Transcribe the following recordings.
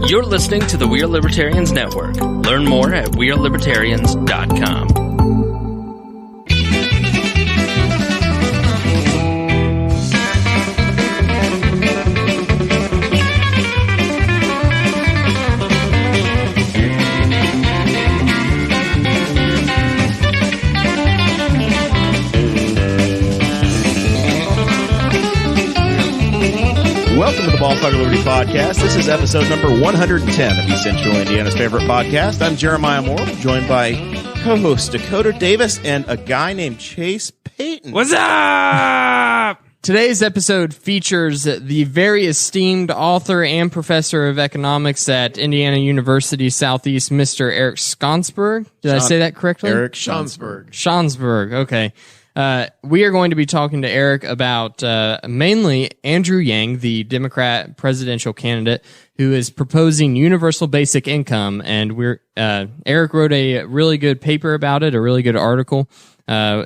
You're listening to the We Are Libertarians Network. Learn more at wearelibertarians.com. Welcome to the Boss Hog of Liberty podcast. This is episode number 110 of East Central Indiana's favorite podcast. I'm Jeremiah Morrell, joined by co-host Dakota Davis and a guy named Chase Peyton. What's up? Today's episode features the very esteemed author and professor of economics at Indiana University Southeast, Mr. Eric Schansberg. Did I say that correctly? Eric Schansberg. Schansberg, okay. We are going to be talking to Eric about mainly Andrew Yang, the Democrat presidential candidate, who is proposing universal basic income. And Eric wrote a really good paper about it, a really good article.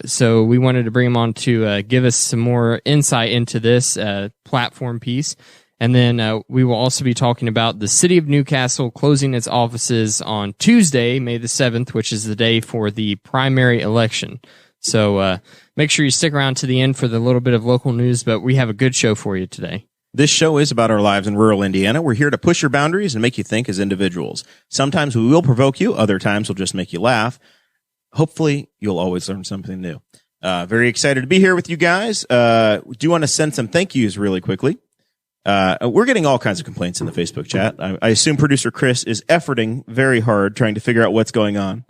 So we wanted to bring him on to give us some more insight into this platform piece. And then we will also be talking about the city of Newcastle closing its offices on Tuesday, May the 7th, which is the day for the primary election. So make sure you stick around to the end for the little bit of local news, but we have a good show for you today. This show is about our lives in rural Indiana. We're here to push your boundaries and make you think as individuals. Sometimes we will provoke you. Other times we'll just make you laugh. Hopefully, you'll always learn something new. Very excited to be here with you guys. We do want to send some thank yous really quickly. We're getting all kinds of complaints in the Facebook chat. I assume producer Chris is efforting very hard trying to figure out what's going on.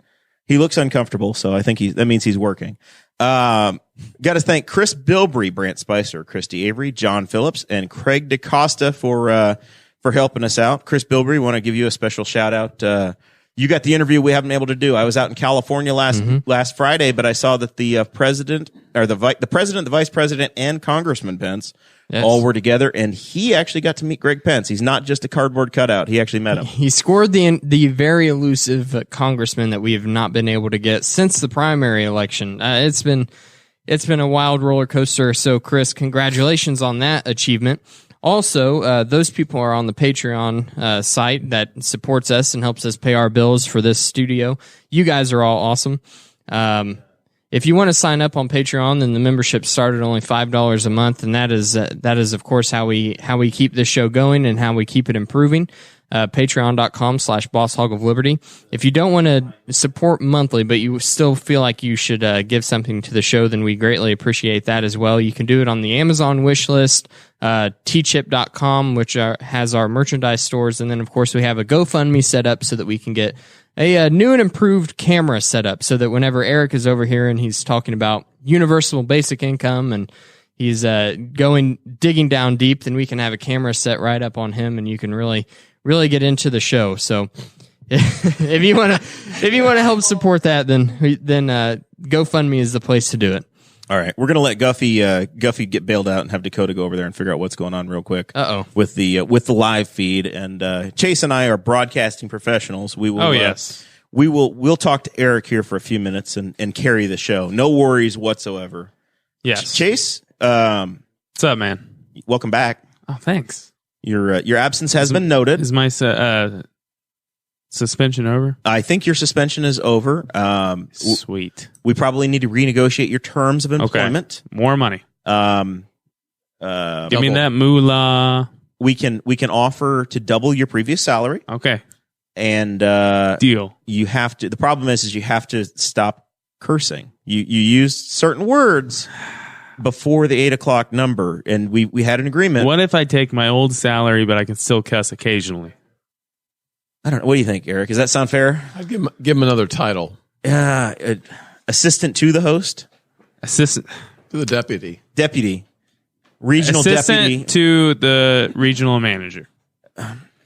He looks uncomfortable, so I think that means he's working. Got to thank Chris Bilbrey, Brant Spicer, Christy Avery, John Phillips, and Craig DaCosta for helping us out. Chris Bilbrey, want to give you a special shout out. You got the interview we haven't been able to do. I was out in California last Friday, but I saw that the president, the vice president, and Congressman Pence all were together, and he actually got to meet Greg Pence. He's not just a cardboard cutout. He actually met him. He scored the very elusive congressman that we have not been able to get since the primary election. It's been a wild roller coaster. So, Chris, congratulations on that achievement. Also, those people are on the Patreon site that supports us and helps us pay our bills for this studio. You guys are all awesome. If you want to sign up on Patreon, then the membership started only $5 a month, and that is of course how we keep this show going and how we keep it improving. Patreon.com/Boss Hog of Liberty. If you don't want to support monthly, but you still feel like you should give something to the show, then we greatly appreciate that as well. You can do it on the Amazon wish list, tchip.com, which has our merchandise stores, and then of course we have a GoFundMe set up so that we can get a new and improved camera set up, so that whenever Eric is over here and he's talking about universal basic income and he's digging down deep, then we can have a camera set right up on him, and you can really get into the show. So if you want to help support that, then GoFundMe is the place to do it. All right, we're gonna let Guffy get bailed out and have Dakota go over there and figure out what's going on real quick. With the live feed, and Chase and I are broadcasting professionals. We will. We'll talk to Eric here for a few minutes and carry the show. No worries whatsoever. Yes, Chase. What's up, man? Welcome back. Oh, thanks. Your absence has been noted. Is my suspension over? I think your suspension is over. Sweet. We probably need to renegotiate your terms of employment. Okay. More money. Give me that moolah. We can offer to double your previous salary. Okay. And deal. You have to. The problem is you have to stop cursing. You used certain words before the 8 o'clock number, and we had an agreement. What if I take my old salary, but I can still cuss occasionally? I don't know. What do you think, Eric? Does that sound fair? I'd give him another title. Assistant to the host? Assistant to the deputy. Deputy. Regional Assistant deputy. To the regional manager.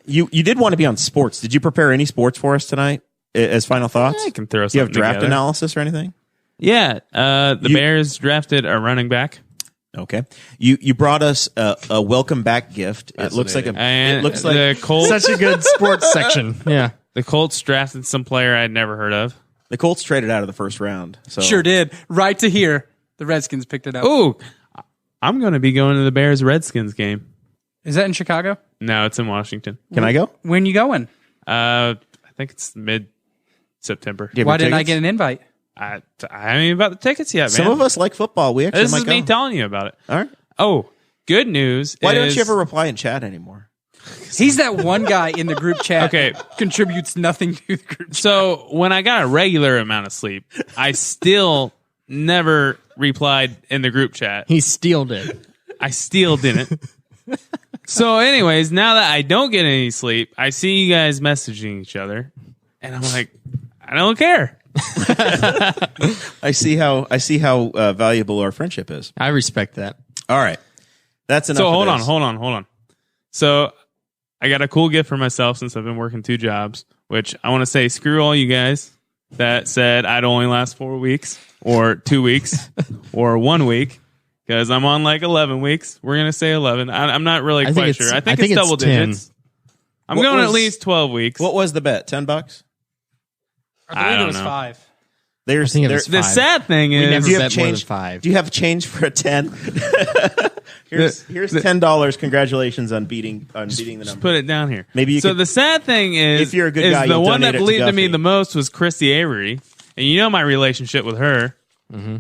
You did want to be on sports. Did you prepare any sports for us tonight as final thoughts? I can throw something. Do you have draft together. analysis or anything? Yeah. The Bears drafted a running back. Okay. You brought us a welcome back gift. It looks like the Colts. Such a good sports section. Yeah. The Colts drafted some player I'd never heard of. The Colts traded out of the first round. So. Sure did. Right to here. The Redskins picked it up. Oh, I'm going to be going to the Bears-Redskins game. Is that in Chicago? No, it's in Washington. Can I go? When you going? I think it's mid-September. Why didn't I get an invite? I haven't even bought the tickets yet, man. Some of us like football. We actually This might is me go. telling you about it. All right. Oh, good news. Why don't you ever reply in chat anymore? He's that one guy in the group chat Okay. that contributes nothing to the group chat. So when I got a regular amount of sleep, I still never replied in the group chat. He stealed it. I still didn't. So anyways, now that I don't get any sleep, I see you guys messaging each other, and I'm like, I don't care. I see how valuable our friendship is. I respect that. All right. That's enough. So of hold this. on. So I got a cool gift for myself since I've been working 2 jobs, which I want to say screw all you guys that said I'd only last 4 weeks or 2 weeks or 1 week, because I'm on like 11 weeks. We're going to say 11. I'm not really quite sure. I think it's double 10. digits. I'm What going was- at least 12 weeks. What was the bet? $10? I I believe it don't was know. 5. There's I think it was The 5. sad thing We is, never do you have bet more than change? 5. Do you have change for a 10? here's $10. Congratulations on beating the number. put it down here. Maybe you So could- the sad thing is, If you're a good is guy, the you'll one donate that it to believed in me Duffy. the most was Christy Avery, and you know my relationship with her. Mm-hmm.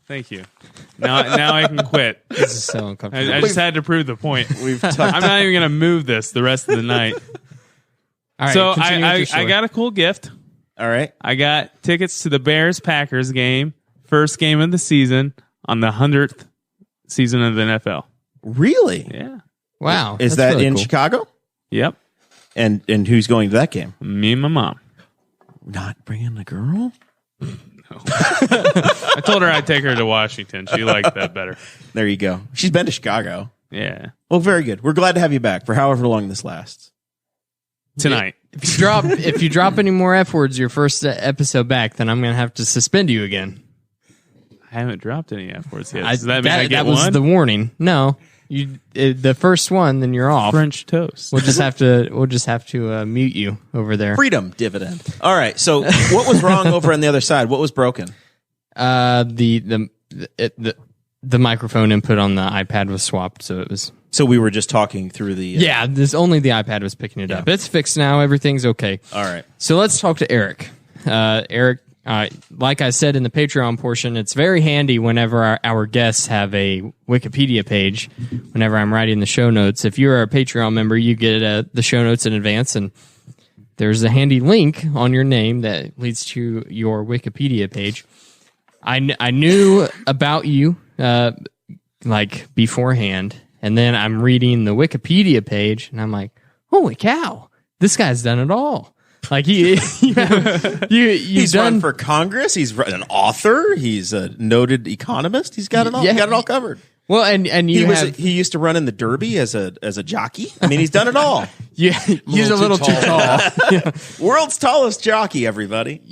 Thank you. Now I can quit. This is so uncomfortable. I just had to prove the point. We've I'm not even going to move this the rest of the night. All right, So continue with your I story. got a cool gift. All right. I got tickets to the Bears-Packers game, first game of the season on the 100th season of the NFL. Really? Yeah. Wow. Is that's that really in cool. Chicago? Yep. And who's going to that game? Me and my mom. Not bringing the girl? I told her I'd take her to Washington. She liked that better. There you go. She's been to Chicago. Yeah. Well, very good. We're glad to have you back for however long this lasts. Tonight. If you drop any more F words your first episode back, then I'm going to have to suspend you again. I haven't dropped any F words yet. Does that mean I that get was one? the warning. No, the first one, then you're off. French toast. We'll just have to mute you over there. Freedom dividend. All right. So what was wrong over on the other side? What was broken? The microphone input on the iPad was swapped, so it was. So we were just talking through the... Yeah, only the iPad was picking it up. It's fixed now. Everything's okay. All right. So let's talk to Eric. Eric, like I said in the Patreon portion, it's very handy whenever our guests have a Wikipedia page. Whenever I'm writing the show notes, if you're a Patreon member, you get the show notes in advance, and there's a handy link on your name that leads to your Wikipedia page. I knew about you like beforehand, and then I'm reading the Wikipedia page, and I'm like, holy cow, this guy's done it all. Like you've He's done run for Congress. He's an author. He's a noted economist. He's got it all. Yeah. He got it all covered. well, and He you have he used to run in the Derby as a jockey. I mean, he's done it all. he's a little too tall. World's tallest jockey. Everybody.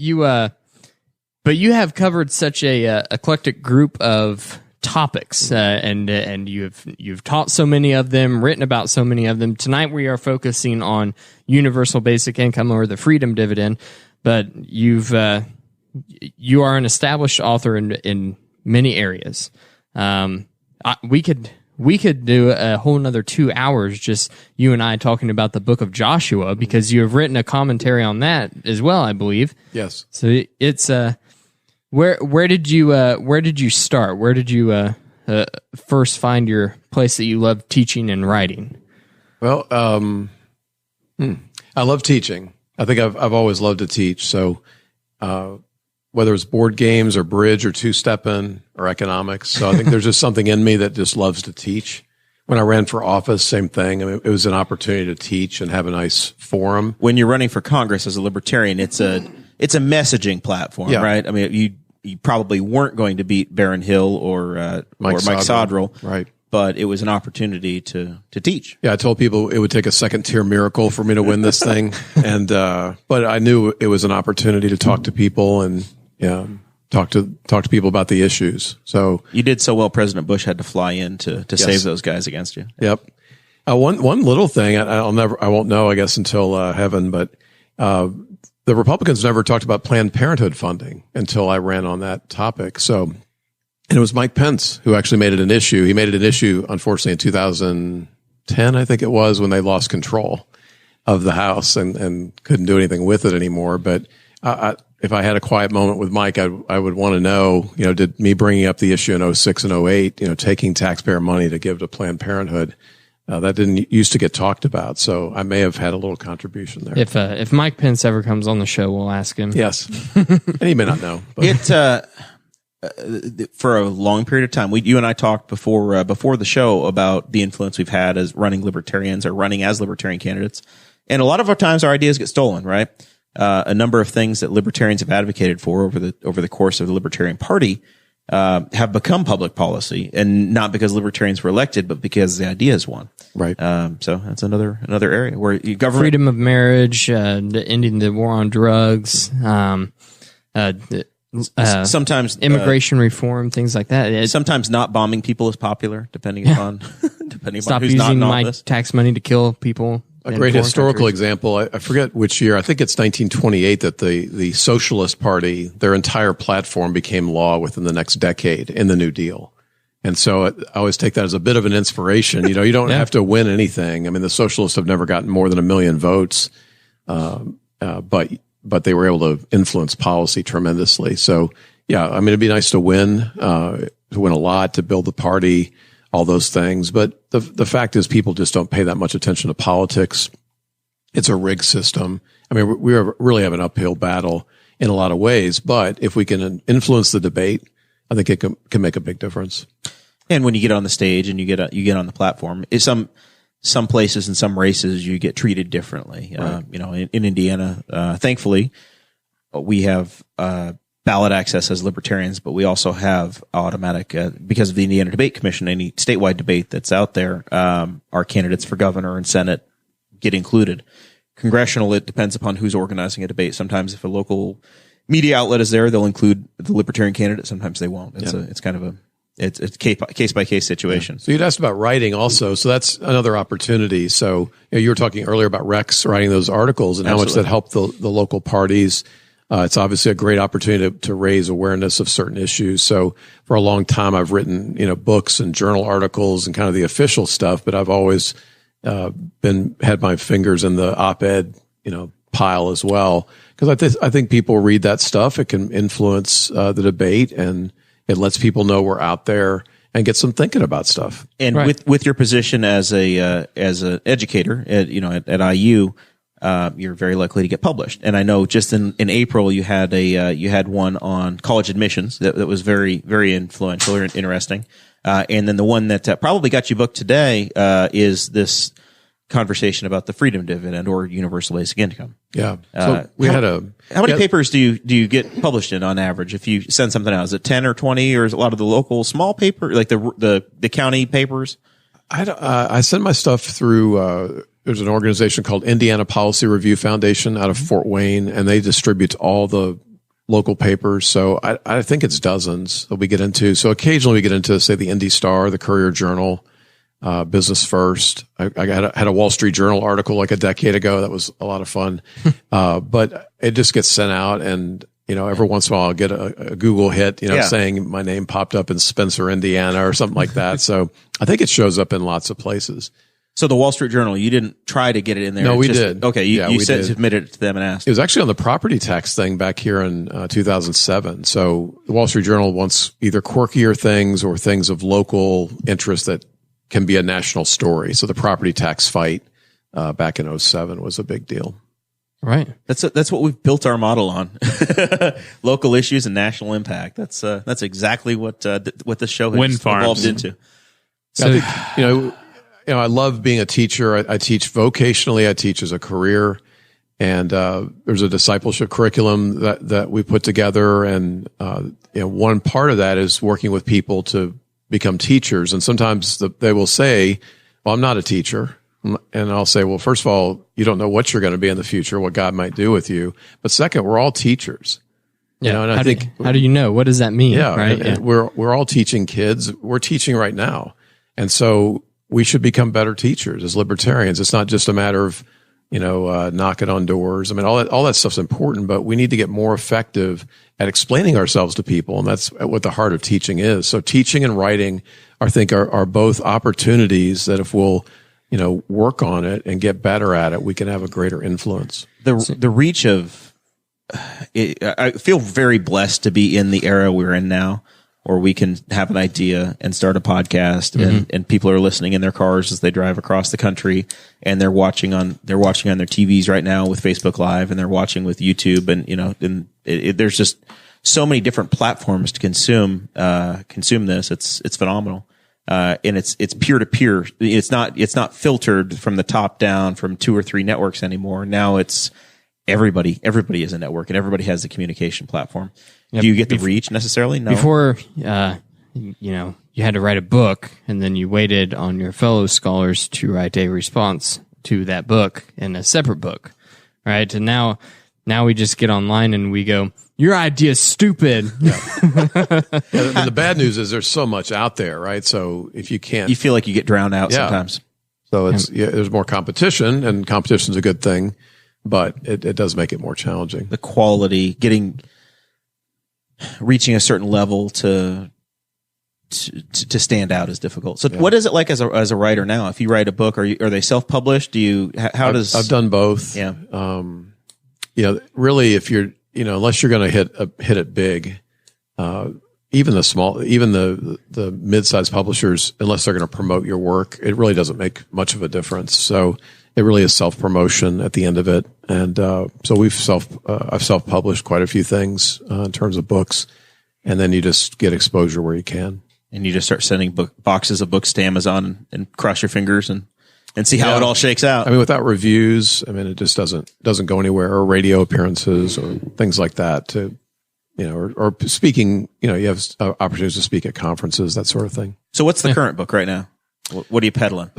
But you have covered such a eclectic group of topics, and you've taught so many of them, written about so many of them. Tonight we are focusing on universal basic income, or the freedom dividend. But you are an established author in many areas. We could do a whole another 2 hours just you and I talking about the book of Joshua, because you have written a commentary on that as well, I believe. Yes. So it's where did you start? Where did you first find your place that you love teaching and writing? Well, I love teaching. I think I've always loved to teach. So whether it's board games or bridge or two-stepping or economics, so I think there's just something in me that just loves to teach. When I ran for office, same thing. I mean, it was an opportunity to teach and have a nice forum. When you're running for Congress as a libertarian, it's a messaging platform, Yeah. right? I mean, you probably weren't going to beat Barron Hill or Mike Sodrell, right? But it was an opportunity to teach. Yeah, I told people it would take a second-tier miracle for me to win this thing, and but I knew it was an opportunity to talk to people and talk to people about the issues. So You did so well, President Bush had to fly in to save those guys against you. Yep. One little thing I won't know, I guess, until heaven, but the Republicans never talked about Planned Parenthood funding until I ran on that topic. So, and it was Mike Pence who actually made it an issue. He made it an issue, unfortunately, in 2010, I think it was, when they lost control of the House and couldn't do anything with it anymore. But if I had a quiet moment with Mike, I would want to know, did me bringing up the issue in 06 and 08, taking taxpayer money to give to Planned Parenthood, that didn't used to get talked about. So I may have had a little contribution there. If Mike Pence ever comes on the show, we'll ask him. Yes. And he may not know. But. For a long period of time, you and I talked before the show about the influence we've had as running libertarians or running as libertarian candidates. And a lot of our times our ideas get stolen, right? A number of things that libertarians have advocated for over the course of the Libertarian Party have become public policy, and not because libertarians were elected, but because the ideas won. Right. So that's another area where government, freedom of marriage, ending the war on drugs, sometimes immigration reform, things like that. Sometimes not bombing people is popular, depending upon Stop who's not in using my office. tax money to kill people. A great historical example, I forget which year, I think it's 1928, that the Socialist Party, their entire platform became law within the next decade in the New Deal. And so I always take that as a bit of an inspiration. You don't have to win anything. I mean, the Socialists have never gotten more than 1 million votes, but they were able to influence policy tremendously. So, yeah, I mean, it'd be nice to win a lot, to build the party, all those things. But the fact is, people just don't pay that much attention to politics. It's a rigged system. I mean, we really have an uphill battle in a lot of ways, but if we can influence the debate, I think it can make a big difference. And when you get on the stage and you get on the platform, some places and some races you get treated differently. Right. In Indiana, thankfully, we have ballot access as libertarians, but we also have automatic, because of the Indiana Debate Commission, any statewide debate that's out there, our candidates for governor and Senate get included. Congressional, it depends upon who's organizing a debate. Sometimes if a local media outlet is there, they'll include the libertarian candidate. Sometimes they won't. It's kind of it's case by case situation. So you'd asked about writing also. So that's another opportunity. So you were talking earlier about Rex writing those articles and how much that helped the local parties. It's obviously a great opportunity to raise awareness of certain issues. So for a long time, I've written, books and journal articles and kind of the official stuff, but I've always, had my fingers in the op-ed, pile as well. Cause I think people read that stuff. It can influence, the debate, and it lets people know we're out there and get some thinking about stuff. And with your position as an educator at IU, you're very likely to get published. And I know just in April you had one on college admissions that was very, very influential or interesting. And then the one that probably got you booked today is this conversation about the freedom dividend or universal basic income. Yeah. So how many papers do you get published in on average if you send something out? Is it 10 or 20, or is it a lot of the local small paper, like the county papers? I send my stuff through, there's an organization called Indiana Policy Review Foundation out of Fort Wayne, and they distribute all the local papers. So I think it's dozens that we get into. So occasionally we get into, say, the Indy Star, the Courier Journal, Business First. I had a Wall Street Journal article like a decade ago. That was a lot of fun. But it just gets sent out, and, every once in a while I'll get a Google hit, saying my name popped up in Spencer, Indiana or something like that. So I think it shows up in lots of places. So the Wall Street Journal, you didn't try to get it in there? No, we did. Okay, you submitted it to them and asked. It was actually on the property tax thing back here in 2007. So the Wall Street Journal wants either quirkier things or things of local interest that can be a national story. So the property tax fight back in 2007 was a big deal. Right. That's what we've built our model on. Local issues and national impact. That's exactly what this show has evolved into. So I think, I love being a teacher. I teach vocationally. I teach as a career, and there's a discipleship curriculum that we put together. And one part of that is working with people to become teachers. And sometimes they will say, "Well, I'm not a teacher," and I'll say, "Well, first of all, you don't know what you're going to be in the future, what God might do with you. But second, we're all teachers." Yeah. And how do you know? What does that mean? Yeah. Right. And we're all teaching kids. We're teaching right now, and so we should become better teachers as libertarians. It's not just a matter of, knocking on doors. I mean, all that stuff's important, but we need to get more effective at explaining ourselves to people. And that's what the heart of teaching is. So teaching and writing, I think, are both opportunities that if we'll work on it and get better at it, we can have a greater influence. The reach of I feel very blessed to be in the era we're in now, or we can have an idea and start a podcast, and people are listening in their cars as they drive across the country, and they're watching on their TVs right now with Facebook Live, and they're watching with YouTube, and there's just so many different platforms to consume this. It's phenomenal, and it's peer to peer. It's not filtered from the top down from 2 or 3 networks anymore. Now it's everybody is a network, and everybody has the communication platform. Yep. Do you get the reach necessarily? No. Before, you had to write a book, and then you waited on your fellow scholars to write a response to that book in a separate book, right? And now we just get online and we go, your idea's stupid. Yeah. And the bad news is there's so much out there, right? So if you can't, you feel like you get drowned out sometimes. So there's more competition, and competition's a good thing, but it does make it more challenging. The quality, reaching a certain level to stand out is difficult. So what is it like as a writer now? If you write a book, are they self-published? I've done both. Yeah. Really, if you're, unless you're going to hit it big, even the mid-sized publishers, unless they're going to promote your work, it really doesn't make much of a difference. So it really is self-promotion at the end of it. And, so I've self-published quite a few things, in terms of books, and then you just get exposure where you can. And you just start sending boxes of books to Amazon and cross your fingers and see how it all shakes out. I mean, without reviews, it just doesn't go anywhere, or radio appearances or things like that or speaking, you have opportunities to speak at conferences, that sort of thing. So what's the current book right now? What are you peddling?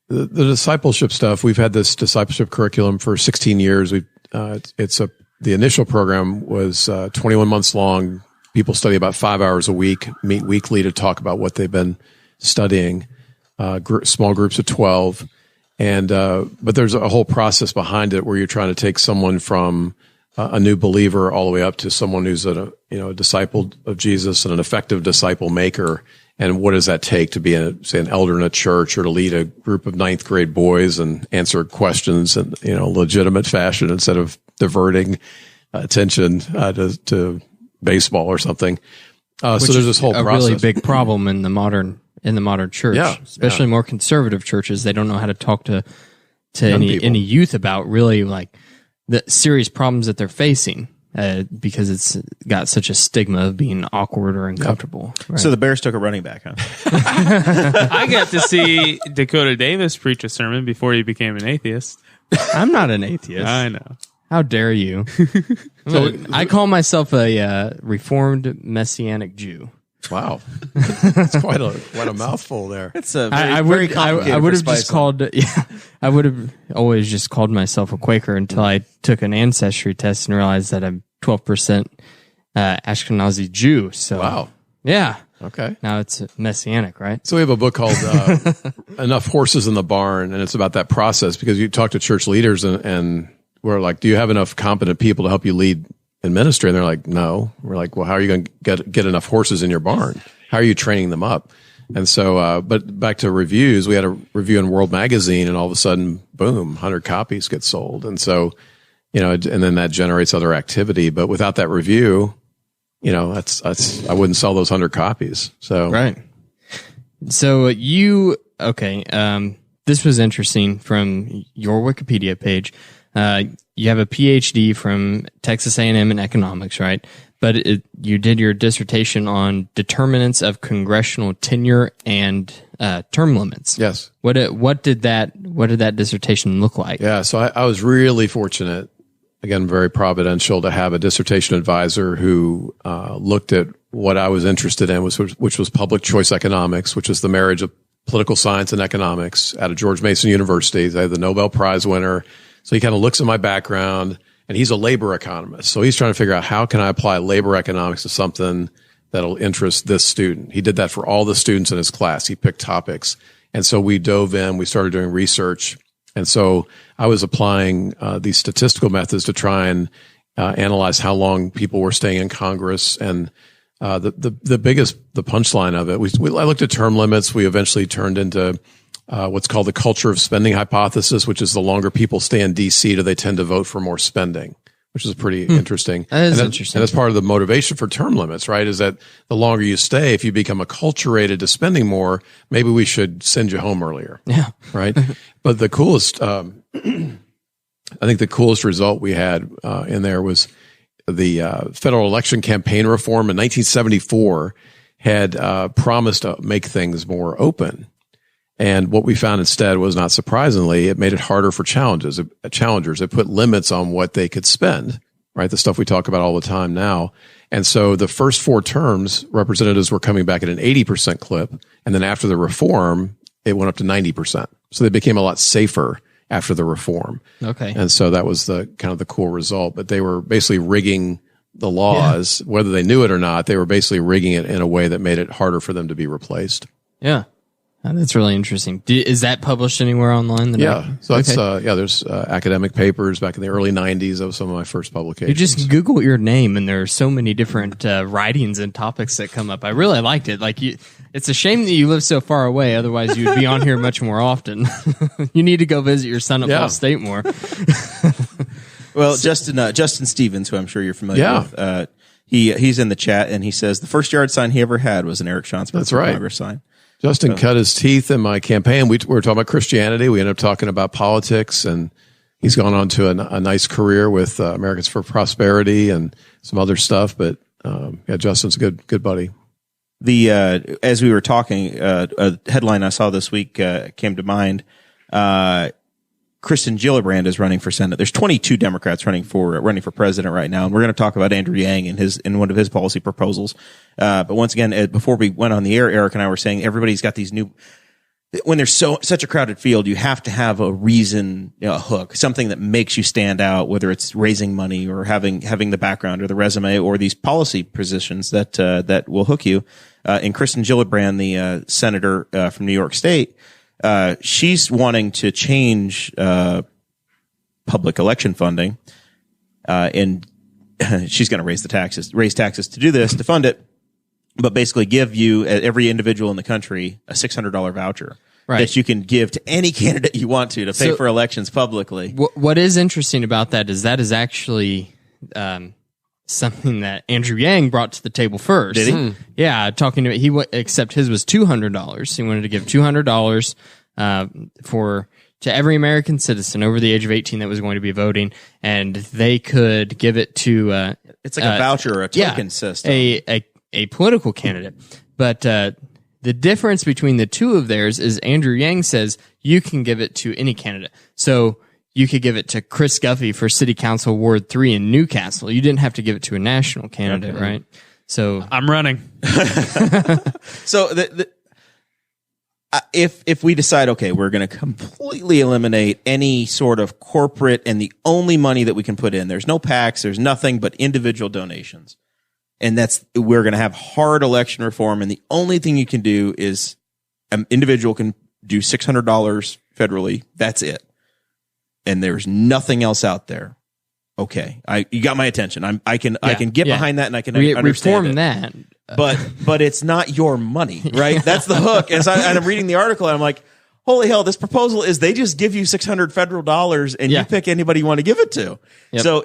The discipleship stuff, we've had this discipleship curriculum for 16 years. The initial program was 21 months long. People study about 5 hours a week, meet weekly to talk about what they've been studying, small groups of 12. But there's a whole process behind it where you're trying to take someone from a new believer all the way up to someone who's a disciple of Jesus and an effective disciple maker. And what does that take to be an elder in a church, or to lead a group of 9th grade boys and answer questions in, legitimate fashion instead of diverting attention to baseball or something. So there's this whole process. Really big problem in the modern church, especially more conservative churches. They don't know how to talk to any youth about really like the serious problems that they're facing. Because it's got such a stigma of being awkward or uncomfortable. Right? So the Bears took a running back, huh? I got to see Dakota Davis preach a sermon before he became an atheist. I'm not an atheist. I know. How dare you? I call myself a Reformed Messianic Jew. Wow, that's quite a mouthful there. It's a I would have just called. Yeah, I would have always just called myself a Quaker until I took an ancestry test and realized that I'm 12% Ashkenazi Jew. So wow, yeah, okay. Now it's Messianic, right? So we have a book called "Enough Horses in the Barn," and it's about that process, because you talk to church leaders and we're like, "Do you have enough competent people to help you lead in ministry?" And they're like, "No." We're like, "Well, how are you going to get enough horses in your barn? How are you training them up?" And so, but back to reviews, we had a review in World Magazine, and all of a sudden, boom, 100 copies get sold. And so, and then that generates other activity. But without that review, that's I wouldn't sell those 100 copies. So right. So this was interesting from your Wikipedia page. You have a PhD from Texas A&M in economics, right? But you did your dissertation on determinants of congressional tenure and term limits. Yes. What did that dissertation look like? Yeah. So I was really fortunate, again, very providential, to have a dissertation advisor who looked at what I was interested in, which was public choice economics, which is the marriage of political science and economics, out of George Mason University. They had the Nobel Prize winner. So he kind of looks at my background, and he's a labor economist. So he's trying to figure out, how can I apply labor economics to something that'll interest this student? He did that for all the students in his class. He picked topics. And so we dove in, we started doing research. And so I was applying these statistical methods to try and analyze how long people were staying in Congress. And the punchline of it, I looked at term limits. We eventually turned into what's called the culture of spending hypothesis, which is the longer people stay in D.C., do they tend to vote for more spending, which is pretty interesting. That is and interesting. And that's part of the motivation for term limits, right? Is that the longer you stay, if you become acculturated to spending more, maybe we should send you home earlier. Yeah. Right. But the coolest, I think the coolest result we had in there was the federal election campaign reform in 1974 had promised to make things more open. And what we found instead was, not surprisingly, it made it harder for challengers. It put limits on what they could spend, right? The stuff we talk about all the time now. And so the first 4 terms, representatives were coming back at an 80% clip. And then after the reform, it went up to 90%. So they became a lot safer after the reform. Okay. And so that was the kind of the cool result. But they were basically rigging the laws, whether they knew it or not. They were basically rigging it in a way that made it harder for them to be replaced. Yeah. That's really interesting. Is that published anywhere online? So that's, there's academic papers back in the early 90s. That was some of my first publications. You just Google your name, and there are so many different writings and topics that come up. I really liked it. It's a shame that you live so far away. Otherwise, you'd be on here much more often. You need to go visit your son at Ball State more. Well, Justin Stevens, who I'm sure you're familiar with, he's in the chat, and he says the first yard sign he ever had was an Eric Schansberg Congress sign. Justin cut his teeth in my campaign. We were talking about Christianity. We ended up talking about politics, and he's gone on to a nice career with Americans for Prosperity and some other stuff. But Justin's a good buddy. As we were talking, a headline I saw this week came to mind. Kristen Gillibrand is running for Senate. There's 22 Democrats running for president right now, and we're going to talk about Andrew Yang in one of his policy proposals. But once again, before we went on the air, Eric and I were saying everybody's got these new. When there's such a crowded field, you have to have a reason, a hook, something that makes you stand out. Whether it's raising money or having the background or the resume or these policy positions that will hook you. And Kristen Gillibrand, the senator from New York State. She's wanting to change public election funding, and she's going to raise taxes to do this, to fund it, but basically give you, every individual in the country, a $600 voucher that you can give to any candidate you want to pay for elections publicly. What is interesting about that is actually something that Andrew Yang brought to the table first. Did he? Yeah, talking to except his was $200. He wanted to give $200 to every American citizen over the age of 18 that was going to be voting, and they could give it to it's like a voucher or a token system. A political candidate. But the difference between the two of theirs is Andrew Yang says you can give it to any candidate. So you could give it to Chris Guffey for City Council Ward 3 in Newcastle. You didn't have to give it to a national candidate, right? So I'm running. So if we decide, okay, we're going to completely eliminate any sort of corporate, and the only money that we can put in, there's no PACs, there's nothing but individual donations. And we're going to have hard election reform. And the only thing you can do is an individual can do $600 federally. That's it. And there's nothing else out there. Okay. You got my attention. I can get behind that, and I can understand reform it. that. But it's not your money, right? That's the hook. And I'm reading the article, and I'm like, holy hell, this proposal is they just give you $600 federal dollars, and you pick anybody you want to give it to. Yep. So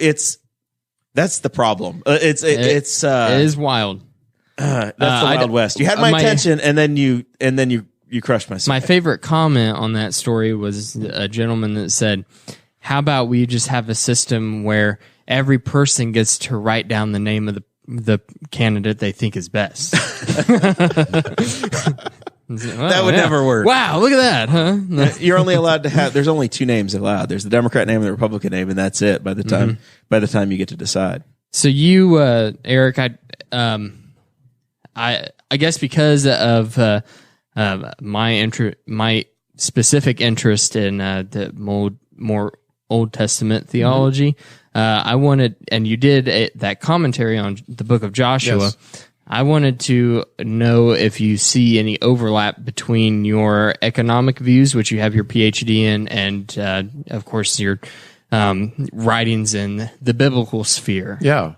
that's the problem. It is wild. That's the Wild West. You had my attention, and then you crushed my soul. My favorite comment on that story was a gentleman that said, how about we just have a system where every person gets to write down the name of the candidate they think is best? That would never work. Wow, look at that, huh? You're only allowed to have, there's only 2 names allowed. There's the Democrat name and the Republican name, and that's it by the time you get to decide. So you, Eric, I guess because of my specific interest in the more Old Testament theology, I wanted, and you did that commentary on the book of Joshua. Yes. I wanted to know if you see any overlap between your economic views, which you have your PhD in, and of course your writings in the biblical sphere. Yeah.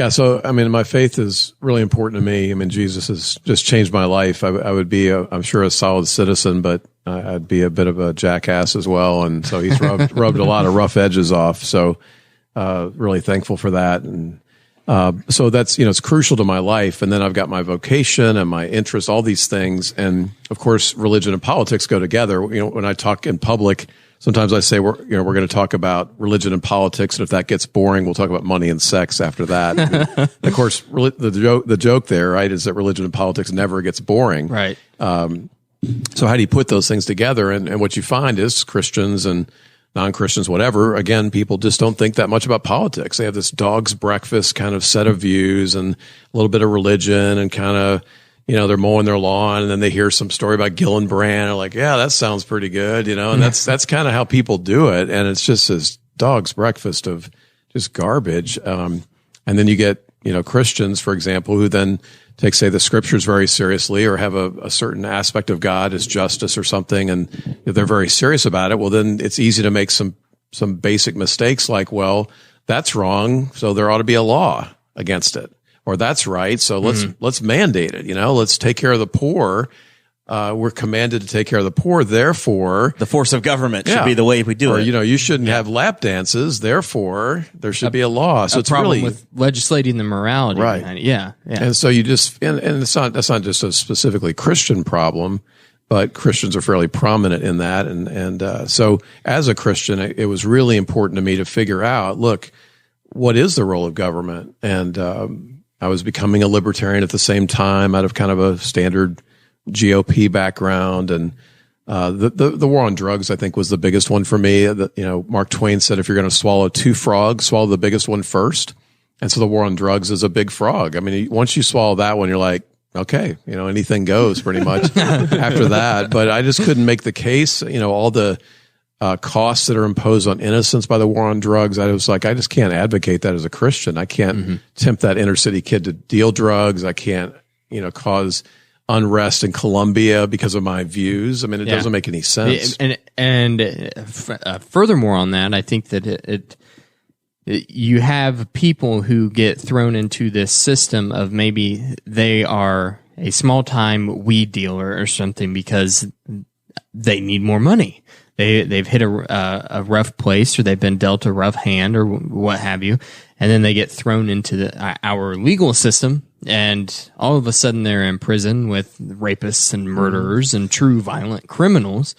So, my faith is really important to me. Jesus has just changed my life. I would be, I'm sure, a solid citizen, but I'd be a bit of a jackass as well. And so he's rubbed a lot of rough edges off. So really thankful for that. And so that's, it's crucial to my life. And then I've got my vocation and my interests, all these things. And of course, religion and politics go together. When I talk in public, sometimes I say we're going to talk about religion and politics, and if that gets boring, we'll talk about money and sex after that. And of course, the joke there, right, is that religion and politics never gets boring. Right. So how do you put those things together? And what you find is Christians and non-Christians, whatever, again, people just don't think that much about politics. They have this dog's breakfast kind of set of views and a little bit of religion and kind of, they're mowing their lawn, and then they hear some story about Gillibrand. They're like, yeah, that sounds pretty good, and that's kind of how people do it. And it's just this dog's breakfast of just garbage. And then you get, Christians, for example, who then take, say, the scriptures very seriously, or have a certain aspect of God as justice or something. And if they're very serious about it, well, then it's easy to make some basic mistakes like, well, that's wrong, so there ought to be a law against it. Or that's right, so let's mandate it. Let's take care of the poor. We're commanded to take care of the poor. Therefore, the force of government should be the way we do it. You shouldn't have lap dances. Therefore, there should be a law. So it's problem really with legislating the morality. Right. Behind it. Yeah. And so you just and that's not just a specifically Christian problem, but Christians are fairly prominent in that. And so as a Christian, it was really important to me to figure out, look, what is the role of government? And I was becoming a libertarian at the same time, out of kind of a standard GOP background. And the war on drugs, I think, was the biggest one for me. Mark Twain said, if you're going to swallow two frogs, swallow the biggest one first. And so the war on drugs is a big frog. I mean, once you swallow that one, you're like, okay, anything goes pretty much after that. But I just couldn't make the case, all the costs that are imposed on innocents by the war on drugs. I was like, I just can't advocate that as a Christian. I can't tempt that inner city kid to deal drugs. I can't, cause unrest in Colombia because of my views. I mean, it doesn't make any sense. And furthermore on that, I think that you have people who get thrown into this system of maybe they are a small time weed dealer or something because they need more money. They've hit a rough place, or they've been dealt a rough hand, or what have you, and then they get thrown into our legal system, and all of a sudden they're in prison with rapists and murderers and true violent criminals,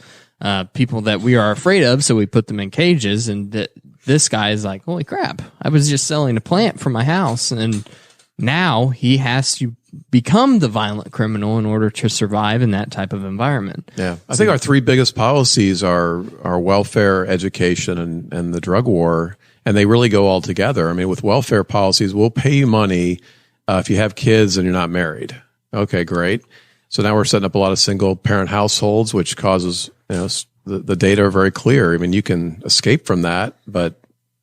people that we are afraid of, so we put them in cages. And this guy is like, holy crap, I was just selling a plant from my house, and now he has to become the violent criminal in order to survive in that type of environment. Yeah. I think our three biggest policies are welfare, education, and the drug war, and they really go all together. I mean, with welfare policies, we'll pay you money if you have kids and you're not married. Okay, great. So now we're setting up a lot of single parent households, which causes, the data are very clear. I mean, you can escape from that, but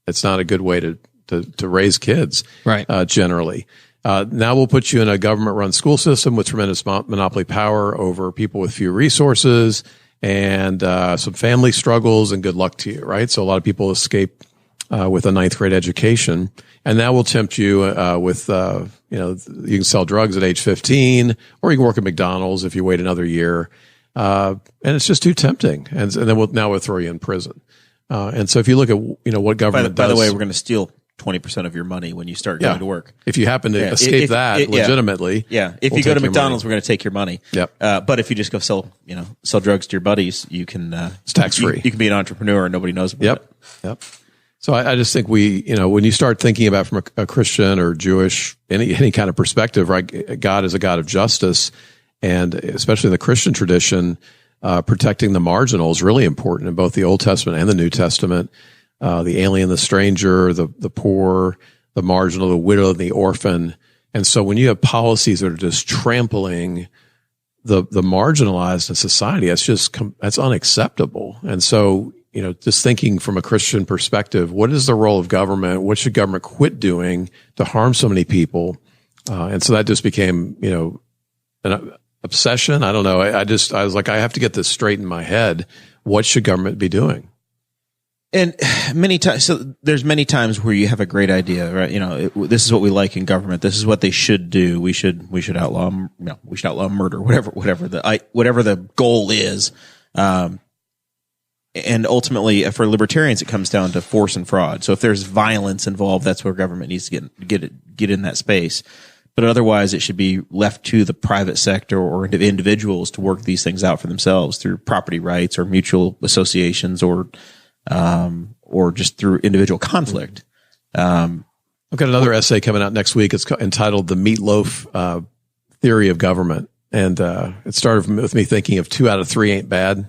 it's not a good way to raise kids, right? Generally. Now we'll put you in a government-run school system with tremendous monopoly power over people with few resources and some family struggles, and good luck to you, right? So a lot of people escape with a ninth grade education. And now we'll tempt you with, you can sell drugs at age 15, or you can work at McDonald's if you wait another year. And it's just too tempting. And then we'll throw you in prison. And so if you look at, what government does. By the way, we're going to steal 20% of your money when you start going to work. If you happen to escape legitimately. Yeah. If you go to McDonald's, we're going to take your money. Yep. But if you just go sell drugs to your buddies, you can, it's tax free. You can be an entrepreneur and nobody knows about it. Yep. So I just think when you start thinking about from a Christian or Jewish, any kind of perspective, right? God is a God of justice, and especially in the Christian tradition, protecting the marginal is really important in both the Old Testament and the New Testament. The alien, the stranger, the poor, the marginal, the widow, and the orphan. And so when you have policies that are just trampling the marginalized in society, that's unacceptable. And so, just thinking from a Christian perspective, what is the role of government? What should government quit doing to harm so many people? And so that just became, an obsession. I don't know. I was like, I have to get this straight in my head. What should government be doing? And many times, so there's many times where you have a great idea, right? This is what we like in government. This is what they should do. We should outlaw murder, whatever the goal is. And ultimately, for libertarians, it comes down to force and fraud. So if there's violence involved, that's where government needs to get in that space. But otherwise, it should be left to the private sector or individuals to work these things out for themselves through property rights or mutual associations or just through individual conflict. I've got another essay coming out next week. It's entitled "The Meatloaf Theory of Government," and it started with me thinking of 2 out of 3 ain't bad.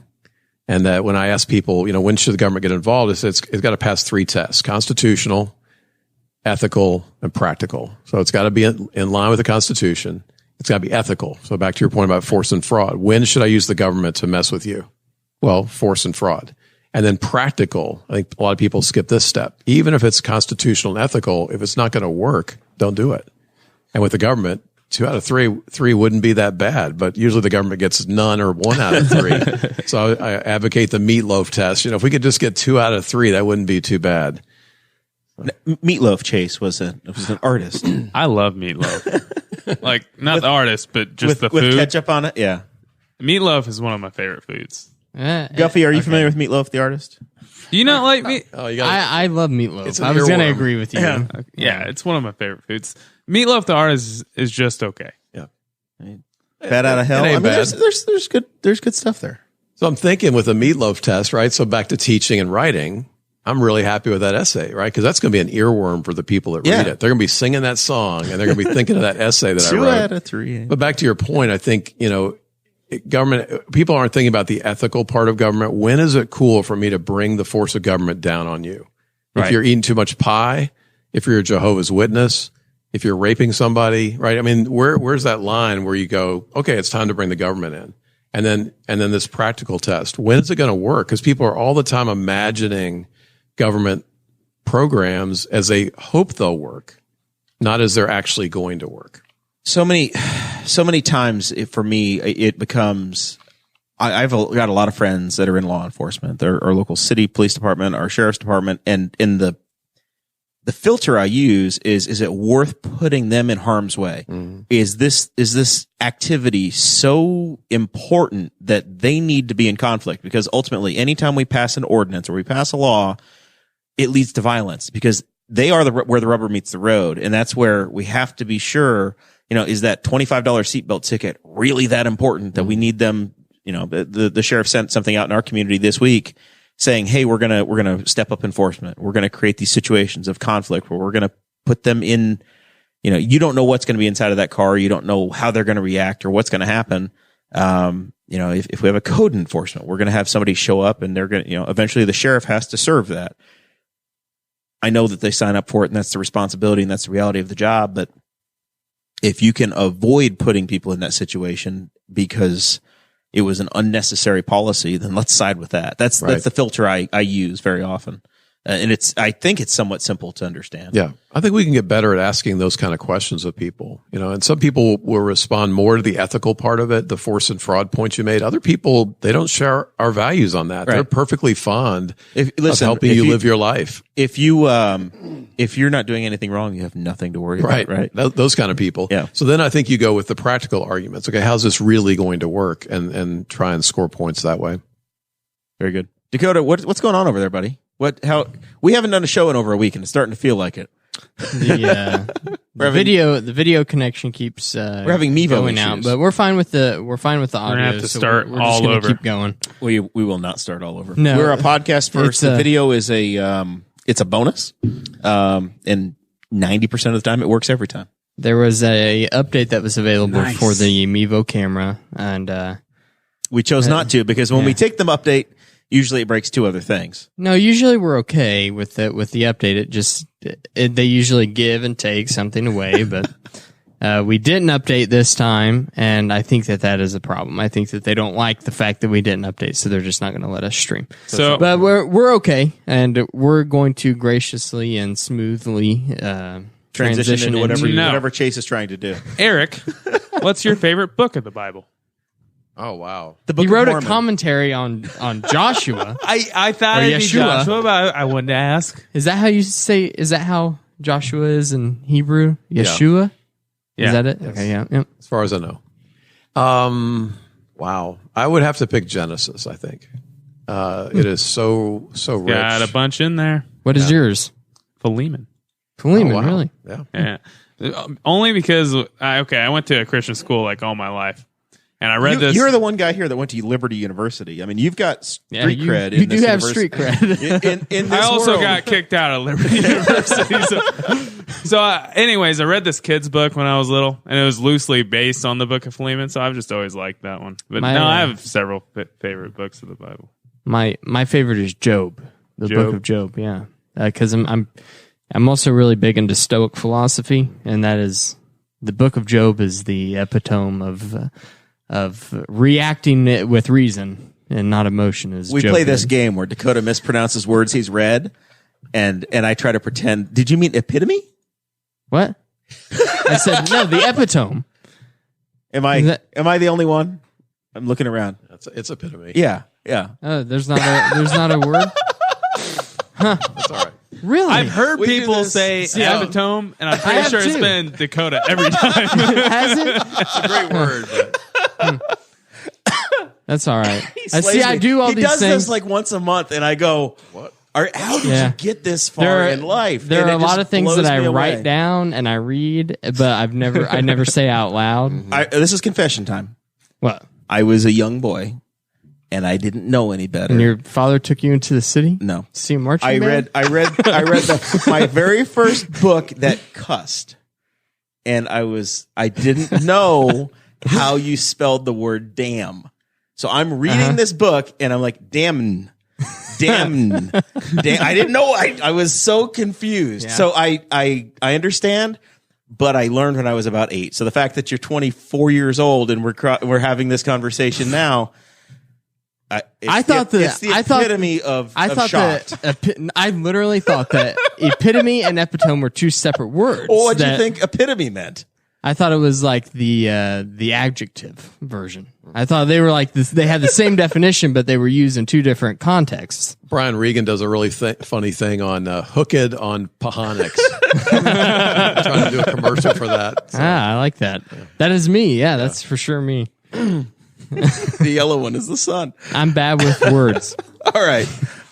And that when I ask people, when should the government get involved, it's got to pass 3 tests: constitutional, ethical, and practical. So it's got to be in line with the Constitution. It's got to be ethical. So back to your point about force and fraud. When should I use the government to mess with you? Well, force and fraud. And then practical. I think a lot of people skip this step. Even if it's constitutional and ethical, if it's not going to work, don't do it. And with the government, 2 out of 3 wouldn't be that bad, but usually the government gets none or 1 out of 3. So I advocate the meatloaf test. If we could just get 2 out of 3, that wouldn't be too bad. Meatloaf Chase was an artist. I love meatloaf. Like, not the artist, but just the food. With ketchup on it, yeah. Meatloaf is one of my favorite foods. Guffey, are you familiar with Meatloaf the artist? Do you not like meat? Oh, you got I love meatloaf. It's an I was going to earworm. agree with you. Yeah, it's one of my favorite foods. Meatloaf the artist is just okay. Bad out of hell. It ain't I mean, bad. there's good stuff there. So I'm thinking with a meatloaf test, right? So back to teaching and writing, I'm really happy with that essay, right? Because that's going to be an earworm for the people that read it. They're going to be singing that song and they're going to be thinking of that essay that I 2 wrote. out of 3. But back to your point, I think, government, people aren't thinking about the ethical part of government. When is it cool for me to bring the force of government down on you? If you're eating too much pie, if you're a Jehovah's Witness, if you're raping somebody, right? I mean, where's that line where you go, okay, it's time to bring the government in? And then this practical test, when is it going to work? Because people are all the time imagining government programs as they hope they'll work, not as they're actually going to work. So many times for me, it becomes, I've got a lot of friends that are in law enforcement, our local city police department, our sheriff's department. And in the filter I use is it worth putting them in harm's way? Mm-hmm. Is this activity so important that they need to be in conflict? Because ultimately, anytime we pass an ordinance or we pass a law, it leads to violence because they are where the rubber meets the road. And that's where we have to be sure, is that $25 seatbelt ticket really that important that we need them? The sheriff sent something out in our community this week saying, hey, we're going to step up enforcement. We're going to create these situations of conflict where we're going to put them in, you don't know what's going to be inside of that car. You don't know how they're going to react or what's going to happen. If we have a code enforcement, we're going to have somebody show up and they're going to, eventually the sheriff has to serve that. I know that they sign up for it and that's the responsibility and that's the reality of the job. But if you can avoid putting people in that situation because it was an unnecessary policy, then let's side with that. That's the filter I use very often. And I think it's somewhat simple to understand. Yeah. I think we can get better at asking those kind of questions of people, and some people will respond more to the ethical part of it, the force and fraud point you made. Other people, they don't share our values on that. Right. They're perfectly fond of helping you live your life. If you're not doing anything wrong, you have nothing to worry about, right? Those kind of people. Yeah. So then I think you go with the practical arguments. Okay. How's this really going to work? And try and score points that way. Very good. Dakota, what's going on over there, buddy? We haven't done a show in over a week and it's starting to feel like it. The video connection keeps we're having Mevo going issues. out, but we're fine with the audio. We're gonna have to start we're all just gonna over. Keep going. We will not start all over. No. We're a podcast first. The video is it's a bonus. And 90% of the time it works every time. There was a update that was available for the Mevo camera, and we chose not to because when we take them update, usually it breaks 2 other things. No, usually we're okay with the update. They usually give and take something away, but we didn't update this time, and I think that is a problem. I think that they don't like the fact that we didn't update, so they're just not going to let us stream. But we're okay, and we're going to graciously and smoothly transition into whatever Chase is trying to do. Eric, what's your favorite book of the Bible? Oh, wow. The Book He of wrote Mormon. a commentary on Joshua. I thought Or it'd be Yeshua. Joshua, but I wanted to ask. Is that how you say? Is that how Joshua is in Hebrew? Yeshua. Yeah. Is that it? Yes. Okay. Yeah. Yep. As far as I know. Wow. I would have to pick Genesis, I think. It is so rich. Got a bunch in there. What is yours? Philemon. Philemon, Oh, wow. really? Yeah. Yeah. Only because I went to a Christian school like all my life, and I read this. You're the one guy here that went to Liberty University. I mean, you've got street cred. You in do this have university. street cred. In this I also world. got kicked out of Liberty University. Anyways, I read this kid's book when I was little, and it was loosely based on the Book of Philemon. So I've just always liked that one. But I have several favorite books of the Bible. My favorite is Job, the Job. book of Job. Yeah, because I'm also really big into Stoic philosophy, and that is the book of Job is the epitome of reacting with reason and not emotion. We play this game where Dakota mispronounces words he's read, and I try to pretend. Did you mean epitome? What? I said no. The epitome. Am I the only one? I'm looking around. It's epitome. Yeah. Oh, there's not a word. That's all right. Really? I've heard We do people this. say epitome, and I'm pretty have sure it's too. been Dakota every time. Has it? It's a great word, but That's all right. I Slays I me. do all he these does things. this like once a month, and I go, "What? How did Yeah. you get this far in life?" There And are it a lot just of things blows that I me away. write down and I read, but I never say out loud. This is confession time. What? I was a young boy, and I didn't know any better. And your father took you into the city? No. To see a marching I band? read my very first book that cussed, and I didn't know how you spelled the word damn. So I'm reading this book, and I'm like, damn. I didn't know. I was so confused. Yeah. So I understand, but I learned when I was about 8. So the fact that you're 24 years old and we're having this conversation now. It's the epitome of shocked. I literally thought that epitome and epitome were two separate words. Well, what do you that- think epitome meant? I thought it was like the adjective version. I thought they were like this. They had the same definition, but they were used in two different contexts. Brian Regan does a really funny thing on Hooked on Pahonics. I'm trying to do a commercial for that. So. I like that. That is me. Yeah, that's for sure me. The yellow one is the sun. I'm bad with words. All right.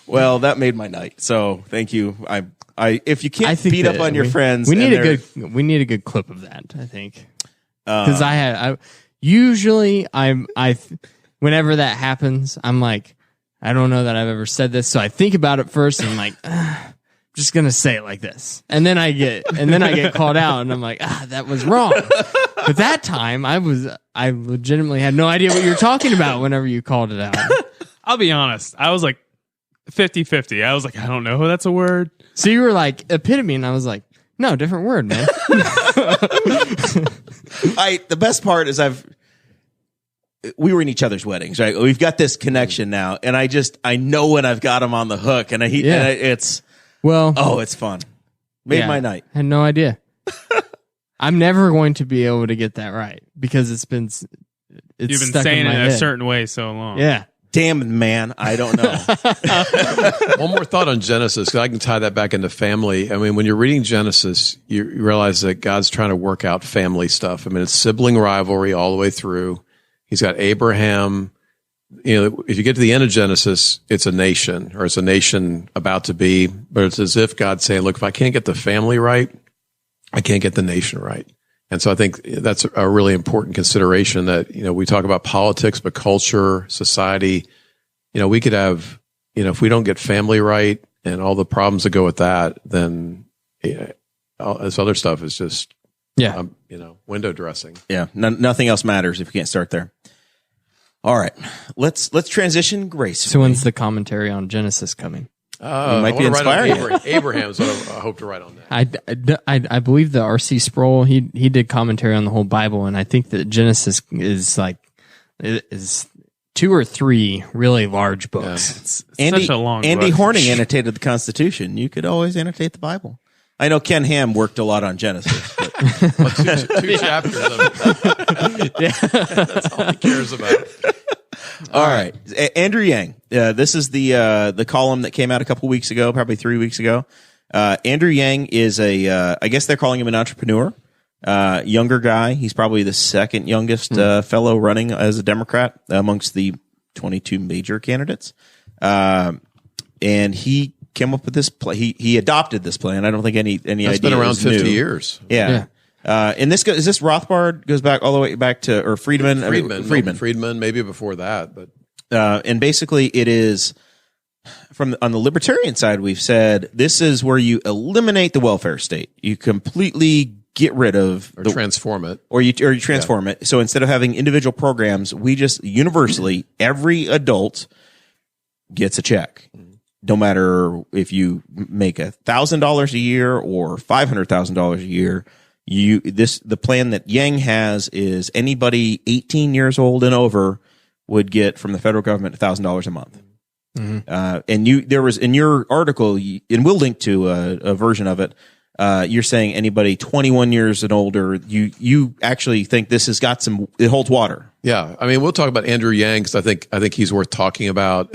Well, that made my night. So thank you. If you can't beat that up on your friends, we and need they're- we need a good clip of that. I think because usually whenever that happens, I'm like, I don't know that I've ever said this, so I think about it first, and I'm like, I'm just gonna say it like this, and then I get called out, and I'm like, that was wrong. But that time, I legitimately had no idea what you were talking about whenever you called it out. I'll be honest. I was like 50-50. I was like, I don't know. That's a word. So you were like epitome, and I was like, no, different word, man. The best part is we were in each other's weddings, right? We've got this connection now, and I know when I've got him on the hook, and it's fun. Made my night. I had no idea. I'm never going to be able to get that right because it's You've been stuck saying in it my in a head. certain way so long. Yeah. Damn, man, I don't know. One more thought on Genesis, because I can tie that back into family. I mean, when you're reading Genesis, you realize that God's trying to work out family stuff. I mean, it's sibling rivalry all the way through. He's got Abraham. You know, if you get to the end of Genesis, it's a nation, or it's a nation about to be, but it's as if God's saying, look, if I can't get the family right, I can't get the nation right. And so I think that's a really important consideration that, we talk about politics, but culture, society, we could have, if we don't get family right and all the problems that go with that, then all this other stuff is just, window dressing. Yeah, nothing else matters if you can't start there. All right, let's transition gracefully. So when's the commentary on Genesis coming? might be inspired. Abraham is what I hope to write on that. I believe the R.C. Sproul he did commentary on the whole Bible, and I think that Genesis is 2 or 3 really large books. Such a long Andy book. Horning annotated the Constitution. You could always annotate the Bible. I know Ken Ham worked a lot on Genesis. But Two chapters of it. That's all he cares about. all right, Andrew Yang. This is the column that came out a couple weeks ago, probably 3 weeks ago. Andrew Yang is I guess they're calling him an entrepreneur. Younger guy. He's probably the second youngest fellow running as a Democrat amongst the 22 major candidates. And he came up with this plan. He adopted this plan. I don't think any idea. It's been around 50 new. years. Yeah. And is this Rothbard goes back all the way back to, or Friedman? Friedman, maybe before that, but. And basically it is on the libertarian side, we've said this is where you eliminate the welfare state. You completely get rid of transform it, or you transform it. So instead of having individual programs, we just universally every adult gets a check, no matter if you make $1,000 a year or $500,000 a year. The plan that Yang has is anybody 18 years old and over would get from the federal government $1,000 a month. And there was in your article, and we'll link to a version of it. You're saying anybody 21 years and older, you actually think this has got it holds water. Yeah. I mean, we'll talk about Andrew Yang because I think he's worth talking about.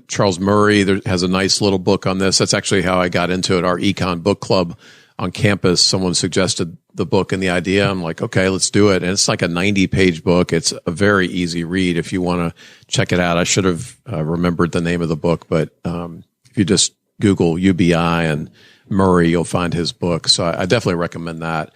Charles Murray has a nice little book on this. That's actually how I got into it. Our econ book club on campus, someone suggested the book and the idea. I'm like, okay, let's do it. And it's like a 90-page book. It's a very easy read if you want to check it out. I should have remembered the name of the book, but if you just Google UBI and Murray, you'll find his book. So I definitely recommend that.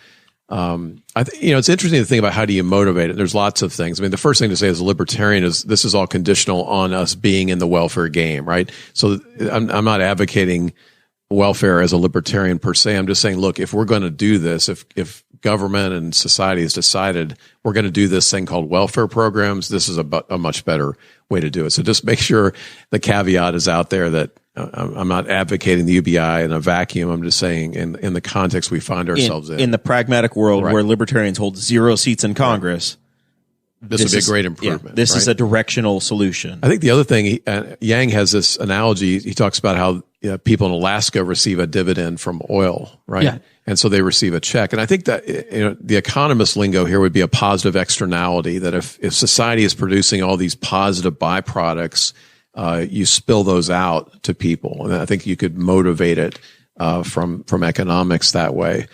It's interesting to think about how do you motivate it. There's lots of things. I mean, the first thing to say as a libertarian is this is all conditional on us being in the welfare game, right? So I'm not advocating welfare as a libertarian per se. I'm just saying, look, if we're going to do this, if government and society has decided we're going to do this thing called welfare programs, this is a much better way to do it. So just make sure the caveat is out there that I'm not advocating the UBI in a vacuum. I'm just saying in the context we find ourselves in. In the pragmatic world where libertarians hold 0 seats in Congress, this would be a great improvement. This is a directional solution. I think the other thing, Yang has this analogy. He talks about how people in Alaska receive a dividend from oil, right? Yeah. And so they receive a check. And I think that the economist lingo here would be a positive externality, that if society is producing all these positive byproducts, you spill those out to people. And I think you could motivate it from economics that way.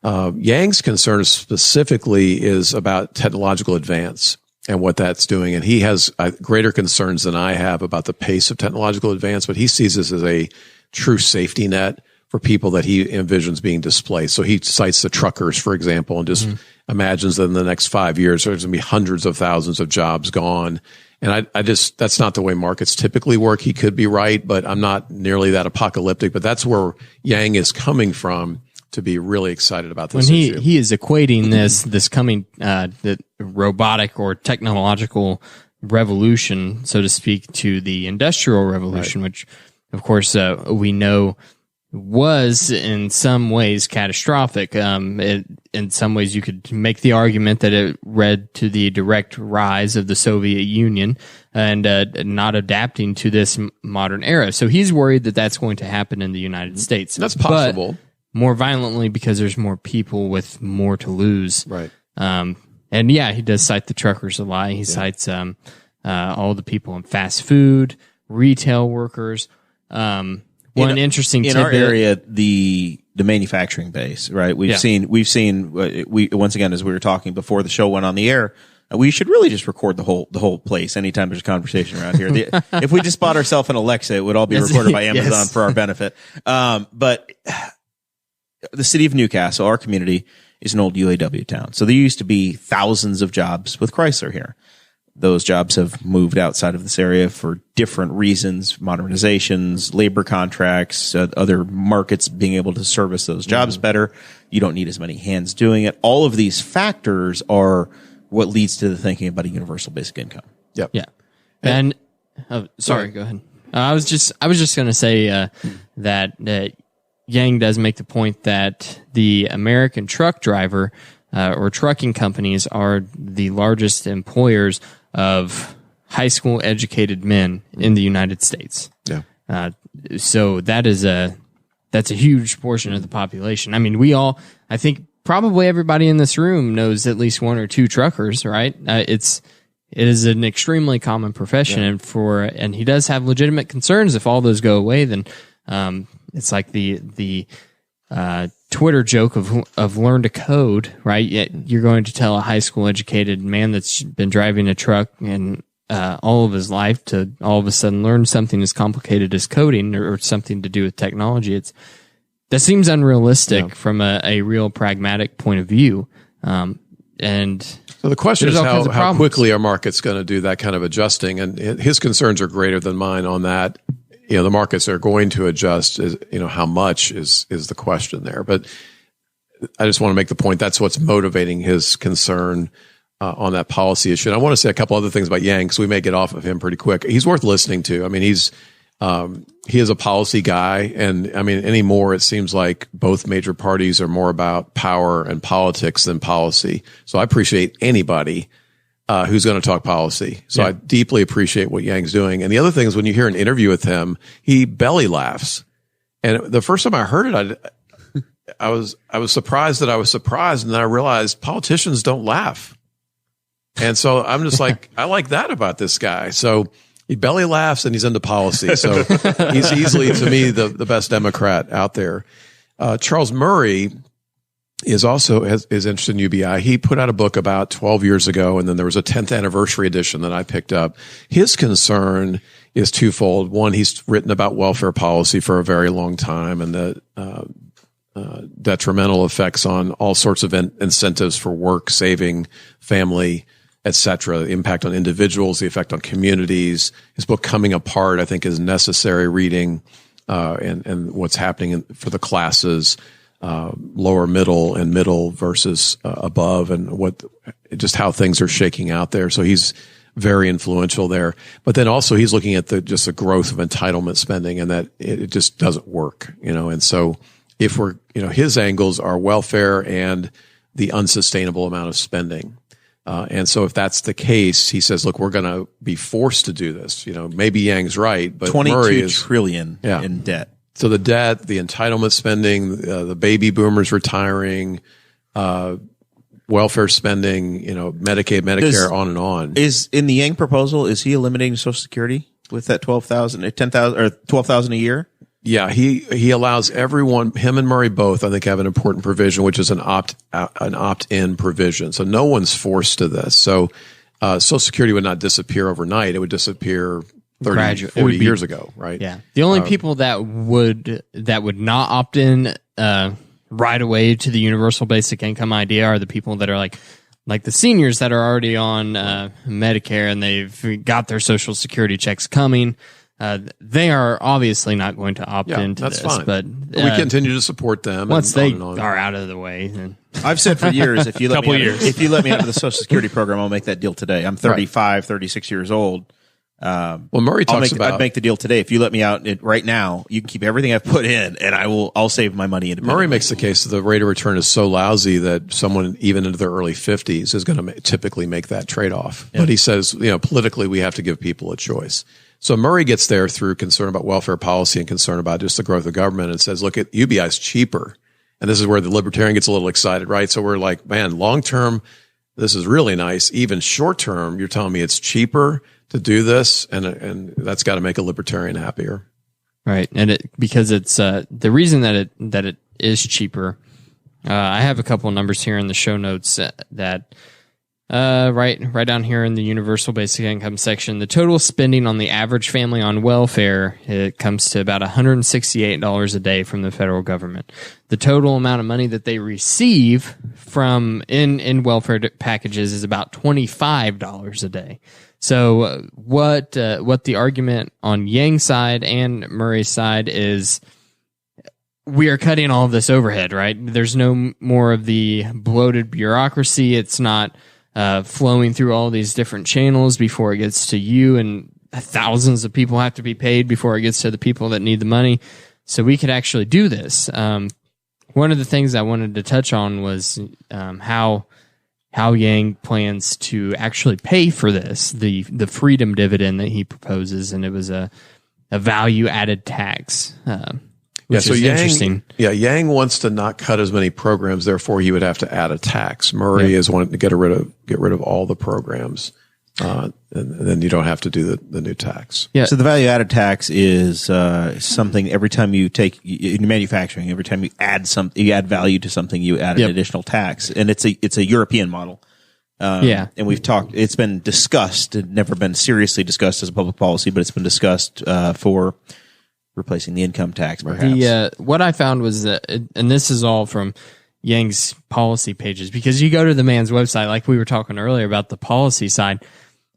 Yang's concern specifically is about technological advance and what that's doing. And he has greater concerns than I have about the pace of technological advance, but he sees this as a true safety net for people that he envisions being displaced. So he cites the truckers, for example, and just imagines that in the next 5 years, there's going to be hundreds of thousands of jobs gone. And that's not the way markets typically work. He could be right, but I'm not nearly that apocalyptic. But that's where Yang is coming from to be really excited about this issue. He is equating this coming the robotic or technological revolution, so to speak, to the industrial revolution, which of course we know was in some ways catastrophic. In some ways you could make the argument that it led to the direct rise of the Soviet Union and not adapting to this modern era. So he's worried that that's going to happen in the United States. That's possible. But more violently because there's more people with more to lose. Right. And he does cite the truckers a lot. He cites all the people in fast food, retail workers. One interesting in tidbit, our area, the manufacturing base, right? We've seen once again, as we were talking before the show went on the air, we should really just record the whole place anytime there's a conversation around here. If we just bought ourselves an Alexa, it would all be recorded by Amazon for our benefit. But the city of Newcastle, our community, is an old UAW town. So there used to be thousands of jobs with Chrysler here. Those jobs have moved outside of this area for different reasons, modernizations, labor contracts, other markets being able to service those jobs better. You don't need as many hands doing it. All of these factors are what leads to the thinking about a universal basic income. Yep. Yeah. And sorry, go ahead. I was just going to say that Yang does make the point that the American truck driver or trucking companies are the largest employers of high school educated men in the United States. Yeah. So that's a huge portion of the population. I mean, I think probably everybody in this room knows at least one or two truckers, right? It is an extremely common profession, and he does have legitimate concerns. If all those go away, then it's like the Twitter joke of learn to code, right? Yet you're going to tell a high school educated man that's been driving a truck and all of his life to all of a sudden learn something as complicated as coding or something to do with technology. That seems unrealistic from a real pragmatic point of view. And so the question is all how quickly our market's going to do that kind of adjusting, and his concerns are greater than mine on that. The markets are going to adjust. How much is the question there? But I just want to make the point that's what's motivating his concern on that policy issue. And I want to say a couple other things about Yang, because we may get off of him pretty quick. He's worth listening to. I mean, he is a policy guy, and I mean, anymore it seems like both major parties are more about power and politics than policy. So I appreciate anybody who's going to talk policy. So I deeply appreciate what Yang's doing. And the other thing is when you hear an interview with him, he belly laughs. And the first time I heard it, I was surprised that I was surprised, and then I realized politicians don't laugh. And so I'm just like, I like that about this guy. So he belly laughs and he's into policy. So he's easily, to me, the best Democrat out there. Charles Murray is interested in UBI. He put out a book about 12 years ago, and then there was a 10th anniversary edition that I picked up. His concern is twofold. One, he's written about welfare policy for a very long time and the detrimental effects on all sorts of incentives for work, saving, family, etc., the impact on individuals, the effect on communities. His book Coming Apart, I think, is necessary reading, and what's happening for the classes, lower middle and middle versus above, and just how things are shaking out there. So he's very influential there. But then also he's looking at the growth of entitlement spending, and that it just doesn't work, and so if his angles are welfare and the unsustainable amount of spending. And so if that's the case, he says, look, we're going to be forced to do this. Maybe Yang's right, but 22 trillion in debt. So the debt, the entitlement spending, the baby boomers retiring, welfare spending, Medicaid, Medicare, on and on. Is in the Yang proposal, is he eliminating Social Security with that 10,000 or 12,000 a year? Yeah, he allows everyone, him and Murray both, I think, have an important provision, which is an opt-in provision. So no one's forced to this. So Social Security would not disappear overnight. It would disappear 30, 40 years ago, right? Yeah. The only people that would not opt in right away to the universal basic income idea are the people that are like the seniors that are already on Medicare and they've got their Social Security checks coming. They are obviously not going to opt into that's this, fine. but we continue to support them once they on. are out of the way. Then. I've said for years, if you let me out of the Social Security program, I'll make that deal today. I'm 35, 36 years old. Well, Murray talks I'd make the deal today. If you let me out right now, you can keep everything I've put in, and I'll save my money independently. Murray makes the case that the rate of return is so lousy that someone even into their early 50s is going to typically make that trade-off. Yeah. But he says, politically, we have to give people a choice. So Murray gets there through concern about welfare policy and concern about just the growth of government, and says, look, UBI is cheaper. And this is where the libertarian gets a little excited, right? So we're like, man, long-term, this is really nice. Even short-term, you're telling me it's cheaper to do this, and that's got to make a libertarian happier. Right. And because it's the reason that it is cheaper. I have a couple of numbers here in the show notes that right down here in the universal basic income section, the total spending on the average family on welfare, it comes to about $168 a day from the federal government. The total amount of money that they receive from in welfare packages is about $25 a day. So what the argument on Yang's side and Murray's side is, we are cutting all of this overhead, right? There's no more of the bloated bureaucracy. It's not flowing through all these different channels before it gets to you, and thousands of people have to be paid before it gets to the people that need the money. So we could actually do this. One of the things I wanted to touch on was how Yang plans to actually pay for this, the freedom dividend that he proposes, and it was a value-added tax. Which is interesting. Yeah, Yang wants to not cut as many programs, therefore he would have to add a tax. Murray is wanting to get rid of all the programs. and then you don't have to do the new tax. Yeah. So the value added tax is something every time you take in manufacturing, every time you add you add value to something, you add an additional tax, and it's a European model. And we've talked. It's been discussed. It never been seriously discussed as a public policy, but it's been discussed for replacing the income tax. Perhaps. What I found was that, and this is all from Yang's policy pages, because you go to the man's website, like we were talking earlier about the policy side,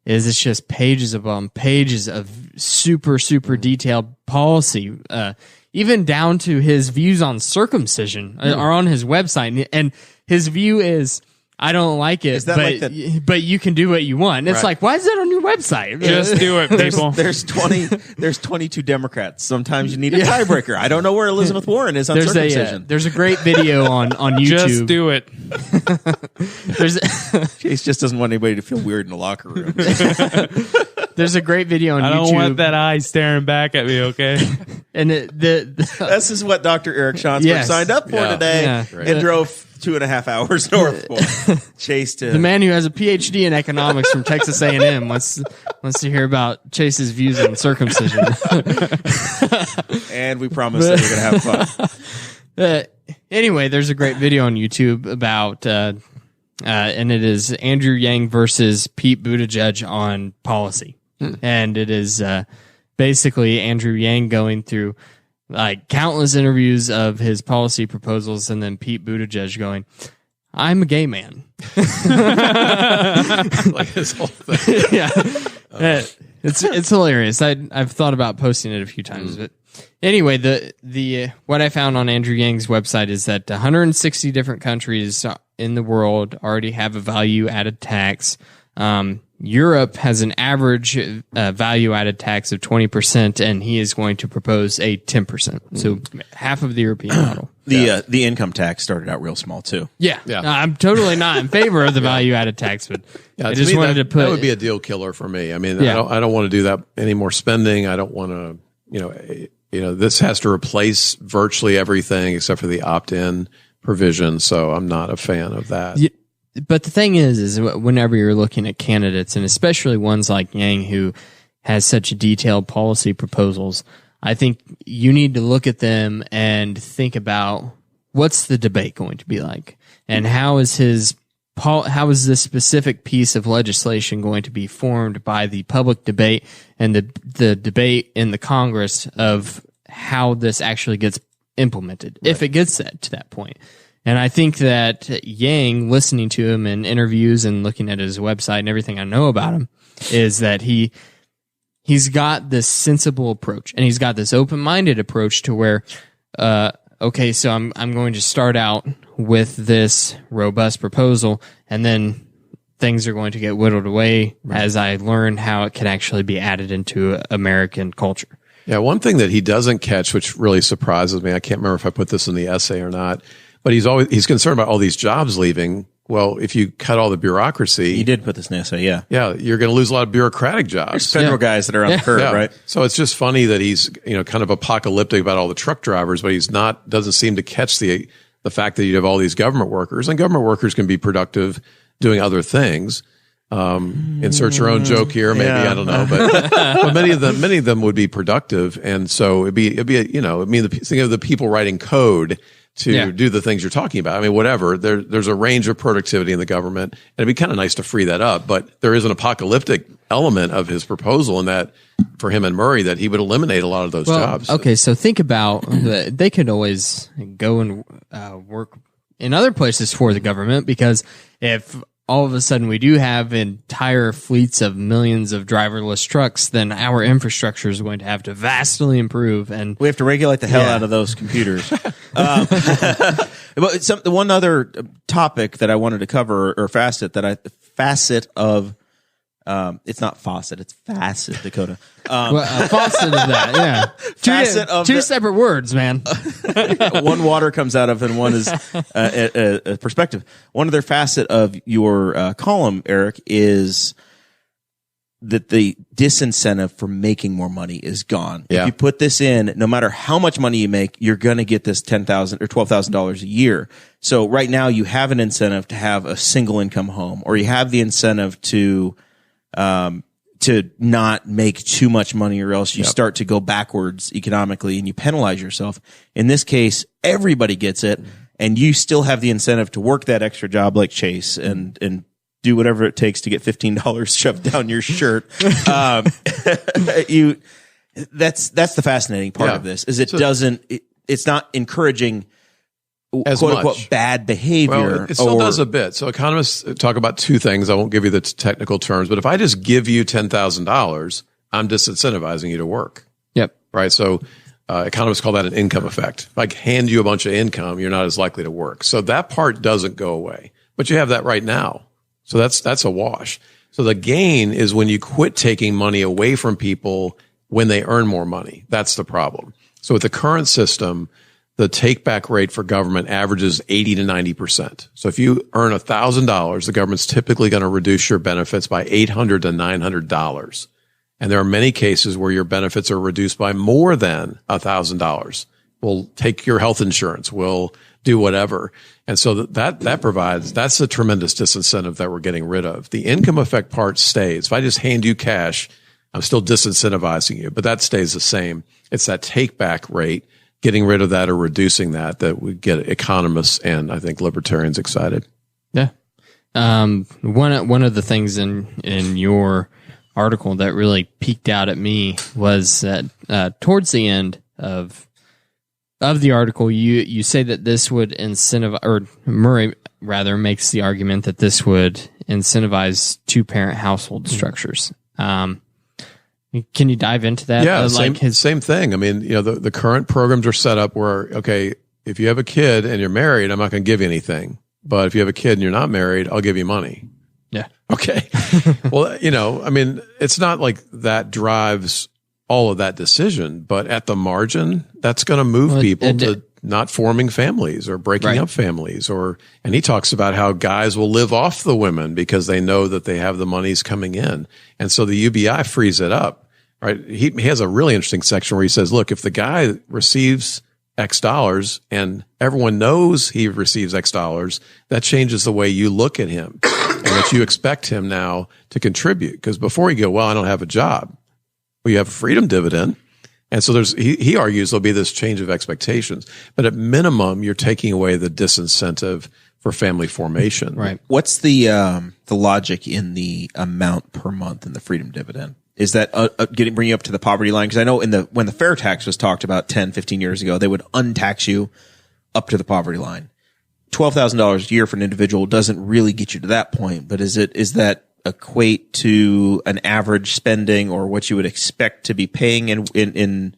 it's just pages of super, super detailed policy, even down to his views on circumcision are on his website. And his view is, I don't like it, but you can do what you want. It's like, why is that on your website? Just do it, people. There's 22 Democrats. Sometimes you need a tiebreaker. I don't know where Elizabeth Warren is on circumcision. There's a great video on YouTube. Just do it. Chase just doesn't want anybody to feel weird in the locker room. There's a great video on YouTube. I don't want that eye staring back at me, okay? And this is what Dr. Eric Schansberg signed up for today and drove 2.5 hours north for. Chase to the man who has a PhD in economics from Texas A&M wants to hear about Chase's views on circumcision. And we promise that we're going to have fun. Anyway, there's a great video on YouTube about, and it is Andrew Yang versus Pete Buttigieg on policy. And it is basically Andrew Yang going through like countless interviews of his policy proposals, and then Pete Buttigieg going, "I'm a gay man." Like his whole thing. Yeah, it's hilarious. I've thought about posting it a few times, but anyway, the what I found on Andrew Yang's website is that 160 different countries in the world already have a value added tax. Europe has an average value added tax of 20%, and he is going to propose a 10%. So half of the European model. The income tax started out real small too. Yeah. I'm totally not in favor of the value added tax, but I just wanted to put that would be a deal killer for me. I mean, I don't want to do that any more spending. I don't want to, this has to replace virtually everything except for the opt-in provision. So I'm not a fan of that. But the thing is whenever you're looking at candidates, and especially ones like Yang who has such detailed policy proposals, I think you need to look at them and think about what's the debate going to be like, and how is this specific piece of legislation going to be formed by the public debate and the debate in the Congress of how this actually gets implemented, if it gets to that point. And I think that Yang, listening to him in interviews and looking at his website and everything I know about him, is that he's got this sensible approach, and he's got this open-minded approach to where, okay, so I'm going to start out with this robust proposal, and then things are going to get whittled away as I learn how it can actually be added into American culture. Yeah, one thing that he doesn't catch, which really surprises me, I can't remember if I put this in the essay or not, but he's concerned about all these jobs leaving. Well, if you cut all the bureaucracy, you did put this in the essay, yeah, you're going to lose a lot of bureaucratic jobs. There's federal guys that are on the curve, right? So it's just funny that he's kind of apocalyptic about all the truck drivers, but he's doesn't seem to catch the fact that you have all these government workers, and government workers can be productive doing other things. Insert your own joke here, maybe, I don't know, but many of them would be productive, and so it'd be think of the people writing code to do the things you're talking about. I mean, whatever. There's a range of productivity in the government, and it'd be kind of nice to free that up. But there is an apocalyptic element of his proposal in that, for him and Murray, that he would eliminate a lot of those jobs. Okay, so think about they could always go and work in other places for the government, because if all of a sudden we do have entire fleets of millions of driverless trucks, then our infrastructure is going to have to vastly improve, and we have to regulate the hell out of those computers. But one other topic that I wanted to cover, or facet of, it's not faucet, it's facet, Dakota. A faucet of that, yeah. Two separate words, man. One water comes out of, and one is a perspective. One other facet of your column, Eric, is that the disincentive for making more money is gone. Yeah. If you put this in, no matter how much money you make, you're going to get this $10,000 or $12,000 a year. So right now you have an incentive to have a single income home, or you have the incentive to to not make too much money, or else you start to go backwards economically and you penalize yourself. In this case, everybody gets it, and you still have the incentive to work that extra job like Chase and do whatever it takes to get $15 shoved down your shirt. That's the fascinating part of this, is it's not encouraging as quote much. unquote bad behavior. Well, it still does a bit. So economists talk about two things. I won't give you the technical terms, but if I just give you $10,000, I'm disincentivizing you to work. Yep. Right. So economists call that an income effect. If I hand you a bunch of income, you're not as likely to work. So that part doesn't go away, but you have that right now. So that's a wash. So the gain is when you quit taking money away from people when they earn more money. That's the problem. So with the current system, the take back rate for government averages 80 to 90%. So if you earn $1,000, the government's typically going to reduce your benefits by $800 to $900. And there are many cases where your benefits are reduced by more than $1,000. We'll take your health insurance. We'll do whatever. And so that provides, that's a tremendous disincentive that we're getting rid of. The income effect part stays. If I just hand you cash, I'm still disincentivizing you, but that stays the same. It's that take back rate, getting rid of that or reducing that would get economists and I think libertarians excited. Yeah. One of the things in your article that really peeked out at me was that towards the end of the article, you say that this would incentivize, or Murray rather makes the argument that this would incentivize two-parent household structures. Can you dive into that? Yeah, same thing. I mean, the current programs are set up where, okay, if you have a kid and you're married, I'm not going to give you anything. But if you have a kid and you're not married, I'll give you money. Yeah. Okay. Well, I mean, it's not like that drives all of that decision, but at the margin, that's going to move people to not forming families or breaking up families, and he talks about how guys will live off the women because they know that they have the monies coming in. And so the UBI frees it up, right? He has a really interesting section where he says, look, if the guy receives X dollars and everyone knows he receives X dollars, that changes the way you look at him and that you expect him now to contribute. Because before you go, well, I don't have a job. Well, you have a freedom dividend. And so he argues there'll be this change of expectations, but at minimum, you're taking away the disincentive for family formation. Right. What's the logic in the amount per month in the freedom dividend? Is that bring you up to the poverty line? Because I know when the fair tax was talked about 10, 15 years ago, they would untax you up to the poverty line. $12,000 a year for an individual doesn't really get you to that point, but is that equate to an average spending or what you would expect to be paying in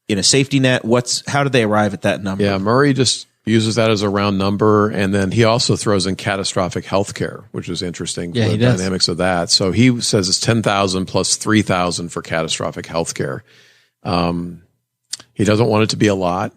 a safety net? How did they arrive at that number? Yeah, Murray just uses that as a round number, and then he also throws in catastrophic health care, which is interesting for the dynamics of that. So he says it's $10,000 plus $3,000 for catastrophic health care. He doesn't want it to be a lot.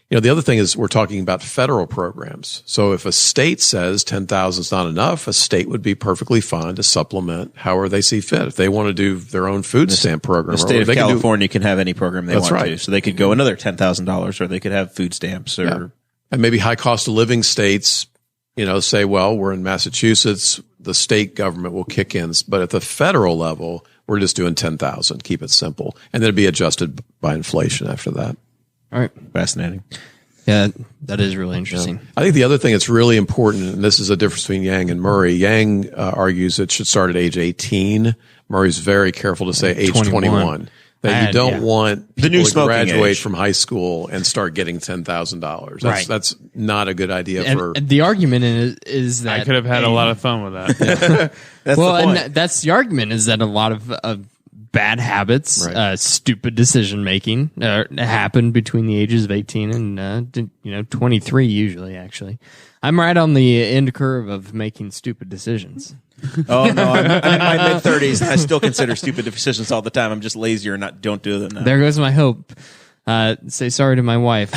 The other thing is we're talking about federal programs. So if a state says 10,000 is not enough, a state would be perfectly fine to supplement however they see fit. If they want to do their own food stamp program, the state of California can have any program they want to. So they could go another $10,000, or they could have food stamps, and maybe high cost of living states, say, well, we're in Massachusetts, the state government will kick in, but at the federal level, we're just doing 10,000. Keep it simple, and then it'd be adjusted by inflation after that. All right. Fascinating. Yeah, that is really interesting. I think the other thing that's really important, and this is the difference between Yang and Murray. Yang argues it should start at age 18. Murray's very careful to say age 21. That you don't want people to graduate from high school and start getting $10,000. That's not a good idea. And the argument is that I could have had a lot of fun with that. That's the point. And that's the argument, is that a lot of bad habits, stupid decision making happen between the ages of 18 and 23 usually. Actually, I'm right on the end curve of making stupid decisions. Oh no, I'm in my mid-30s. I still consider stupid decisions all the time. I'm just lazier and don't do them now. There goes my hope. Say sorry to my wife.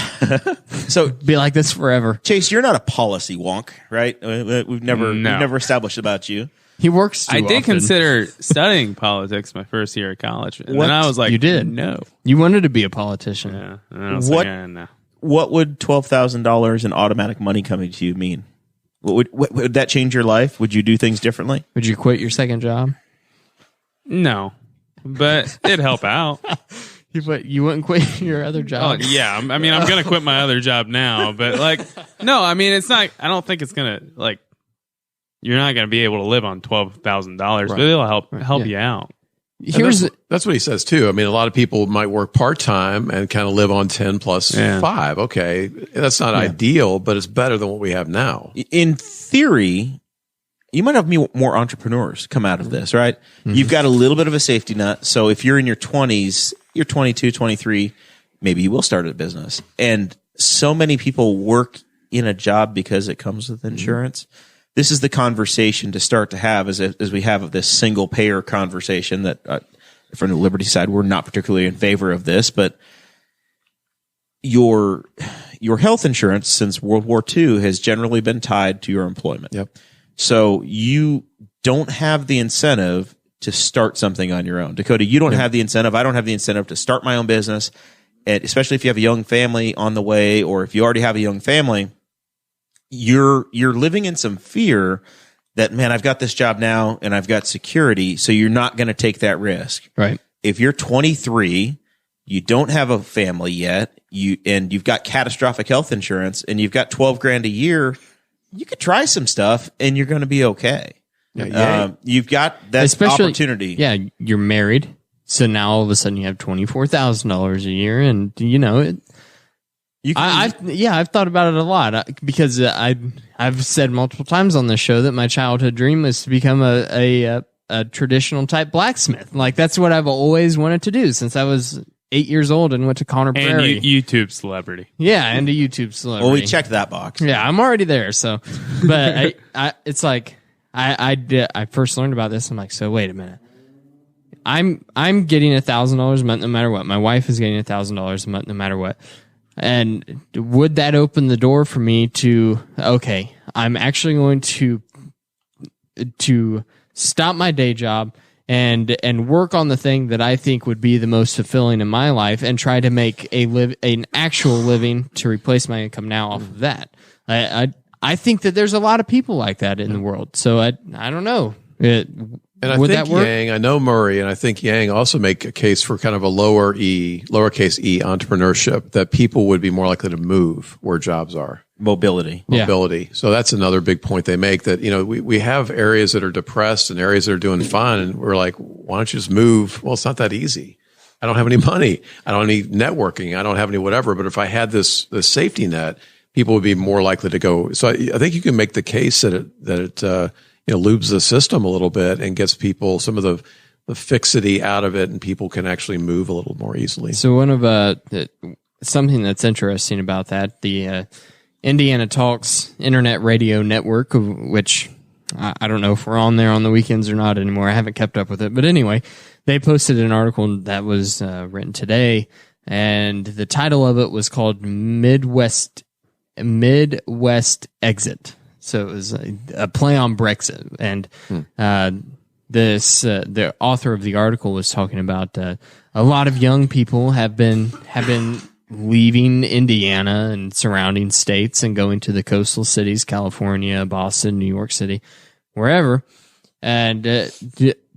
So be like this forever. Chase, you're not a policy wonk, right? We've never established about you. He works too I did often. consider studying politics my first year at college. And then I was like, you did? No. You wanted to be a politician. Yeah. And I was like, no. What would $12,000 in automatic money coming to you mean? Would that change your life? Would you do things differently? Would you quit your second job? No, but it'd help out. You wouldn't quit your other Oh, job? yeah. I mean, I'm going to quit my other job now, but like, no, I mean, it's not, I don't think it's going to, like, you're not going to be able to live on $12,000, but it'll help you out. That's what he says too. I mean, a lot of people might work part-time and kind of live on 10 plus 5. Okay. That's not ideal, but it's better than what we have now. In theory, you might have more entrepreneurs come out of this, right? Mm-hmm. You've got a little bit of a safety net. So if you're in your 20s, you're 22, 23, maybe you will start a business. And so many people work in a job because it comes with insurance. Mm-hmm. This is the conversation to start to have as we have this single payer conversation that from the Liberty side, we're not particularly in favor of this, but your health insurance since World War II has generally been tied to your employment. Yep. So you don't have the incentive to start something on your own. Dakota, you don't have the incentive. I don't have the incentive to start my own business. And especially if you have a young family on the way, or if you already have a young family, you're living in some fear that, man, I've got this job now and I've got security. So you're not going to take that risk. Right. If you're 23, you don't have a family yet, you've got catastrophic health insurance and you've got $12,000 a year, you could try some stuff and you're going to be okay. You've got that opportunity. Yeah. You're married. So now all of a sudden you have $24,000 a year, and I've thought about it a lot because I've said multiple times on this show that my childhood dream was to become a traditional type blacksmith. Like that's what I've always wanted to do since I was 8 years old and went to Conner Prairie. And YouTube celebrity. Yeah, and a YouTube celebrity. Well, we checked that box. Yeah, I'm already there. So, but it's like I first learned about this. I'm like, so wait a minute. I'm getting $1,000 a month no matter what. My wife is getting $1,000 a month no matter what. And would that open the door for me to, okay, I'm actually going to stop my day job and work on the thing that I think would be the most fulfilling in my life and try to make an actual living to replace my income now off of that. I think that there's a lot of people like that in the world. So I don't know. And I think Yang, I know Murray, and I think Yang also make a case for kind of a lowercase e entrepreneurship, that people would be more likely to move where jobs are. Mobility. Yeah. So that's another big point they make, that, we have areas that are depressed and areas that are doing fine. And we're like, why don't you just move? Well, it's not that easy. I don't have any money. I don't have any networking. I don't have any whatever. But if I had this safety net, people would be more likely to go. So I think you can make the case that it lubes the system a little bit and gets people some of the fixity out of it, and people can actually move a little more easily. So one of something that's interesting about that, the Indiana Talks Internet Radio Network, which I don't know if we're on there on the weekends or not anymore. I haven't kept up with it, but anyway, they posted an article that was written today, and the title of it was called Midwest Exit. So it was a play on Brexit, and the author of the article was talking about a lot of young people have been leaving Indiana and surrounding states and going to the coastal cities, California, Boston, New York City, wherever, and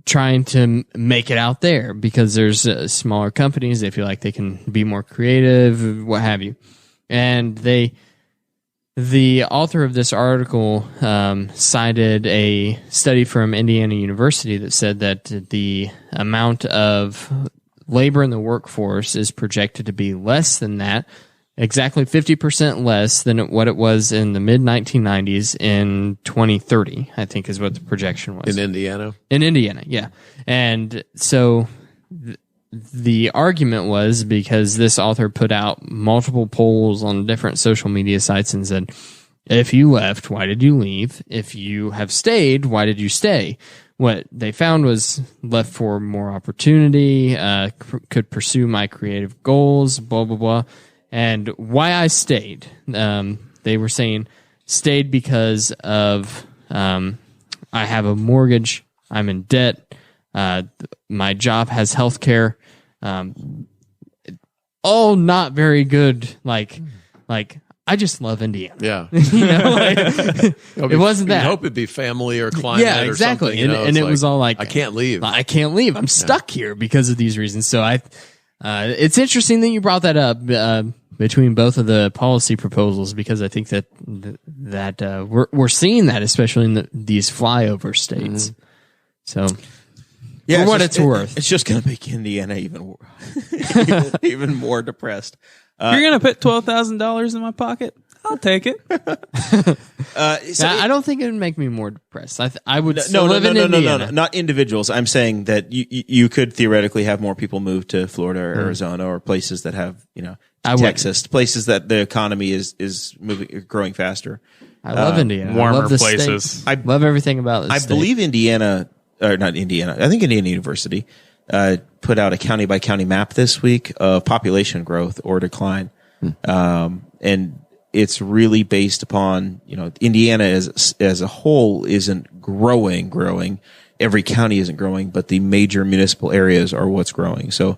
trying to make it out there because there's smaller companies. They feel like they can be more creative, what have you, and the author of this article cited a study from Indiana University that said that the amount of labor in the workforce is projected to be less than that, exactly 50% less than what it was in the mid-1990s in 2030, I think is what the projection was. In Indiana? In Indiana, yeah. And so the argument was, because this author put out multiple polls on different social media sites and said, if you left, why did you leave? If you have stayed, why did you stay? What they found was left for more opportunity, could pursue my creative goals, blah, blah, blah. And why I stayed, they were saying stayed because of I have a mortgage, I'm in debt, my job has health care, all not very good. Like I just love Indiana. Yeah. You know, like, it wasn't that. You'd hope it'd be family or climate. Yeah, exactly. Or something, you know? And It's it was all like, I can't leave. I can't leave. I'm stuck here because of these reasons. So it's interesting that you brought that up between both of the policy proposals, because I think that we're seeing that, especially in these flyover states. Mm-hmm. So Yeah, for what it's worth, it's just going to make Indiana even more depressed. You're gonna put $12,000 in my pocket. I'll take it. I don't think it would make me more depressed. I would still live in Indiana. No, not individuals. I'm saying that you could theoretically have more people move to Florida or Arizona or places that have, Texas, places that the economy is growing faster. I love Indiana. Warmer I love the places. State. I love everything about it. I believe Indiana, or not Indiana, I think Indiana University put out a county by county map this week of population growth or decline. And it's really based upon, Indiana as a whole isn't growing. Every county isn't growing, but the major municipal areas are what's growing. So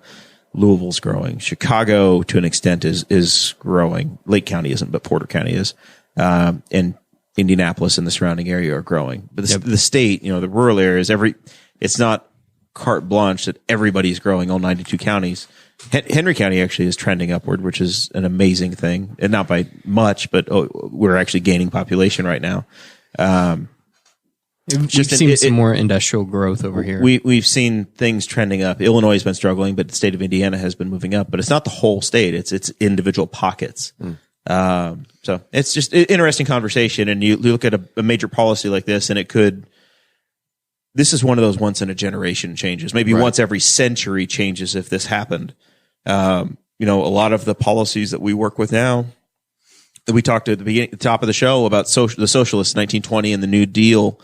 Louisville's growing. Chicago, to an extent, is growing. Lake County isn't, but Porter County is. And Indianapolis and the surrounding area are growing. But the state, the rural areas, it's not carte blanche that everybody's growing, all 92 counties. Henry County actually is trending upward, which is an amazing thing, and not by much, but we're actually gaining population right now. We've seen some more industrial growth over here. We've seen things trending up. Illinois has been struggling, but the state of Indiana has been moving up. But it's not the whole state; it's individual pockets. So it's just an interesting conversation. And you look at a major policy like this, and this is one of those once in a generation changes, maybe once every century changes if this happened. A lot of the policies that we work with now, that we talked at the top of the show about the socialists in 1920 and the New Deal.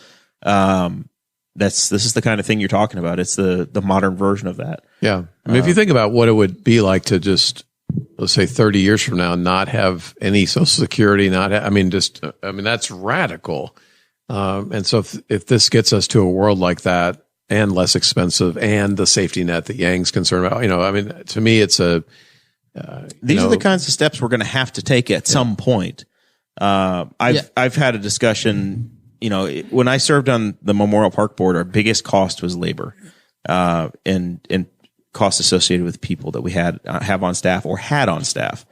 This is the kind of thing you're talking about. It's the modern version of that. Yeah. I mean, if you think about what it would be like to just, let's say 30 years from now, not have any Social Security, that's radical. And so if this gets us to a world like that and less expensive and the safety net that Yang's concerned about, to me, it's these are the kinds of steps we're going to have to take at some point. I've had a discussion, when I served on the Memorial Park Board, our biggest cost was labor, and costs associated with people that we have on staff or had on staff.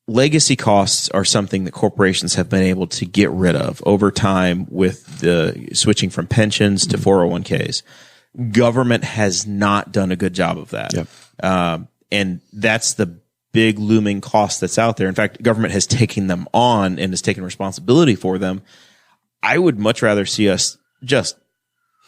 Legacy costs are something that corporations have been able to get rid of over time with the switching from pensions to 401ks. Government has not done a good job of that. Yep. And that's the big looming cost that's out there. In fact, government has taken them on and has taken responsibility for them. I would much rather see us just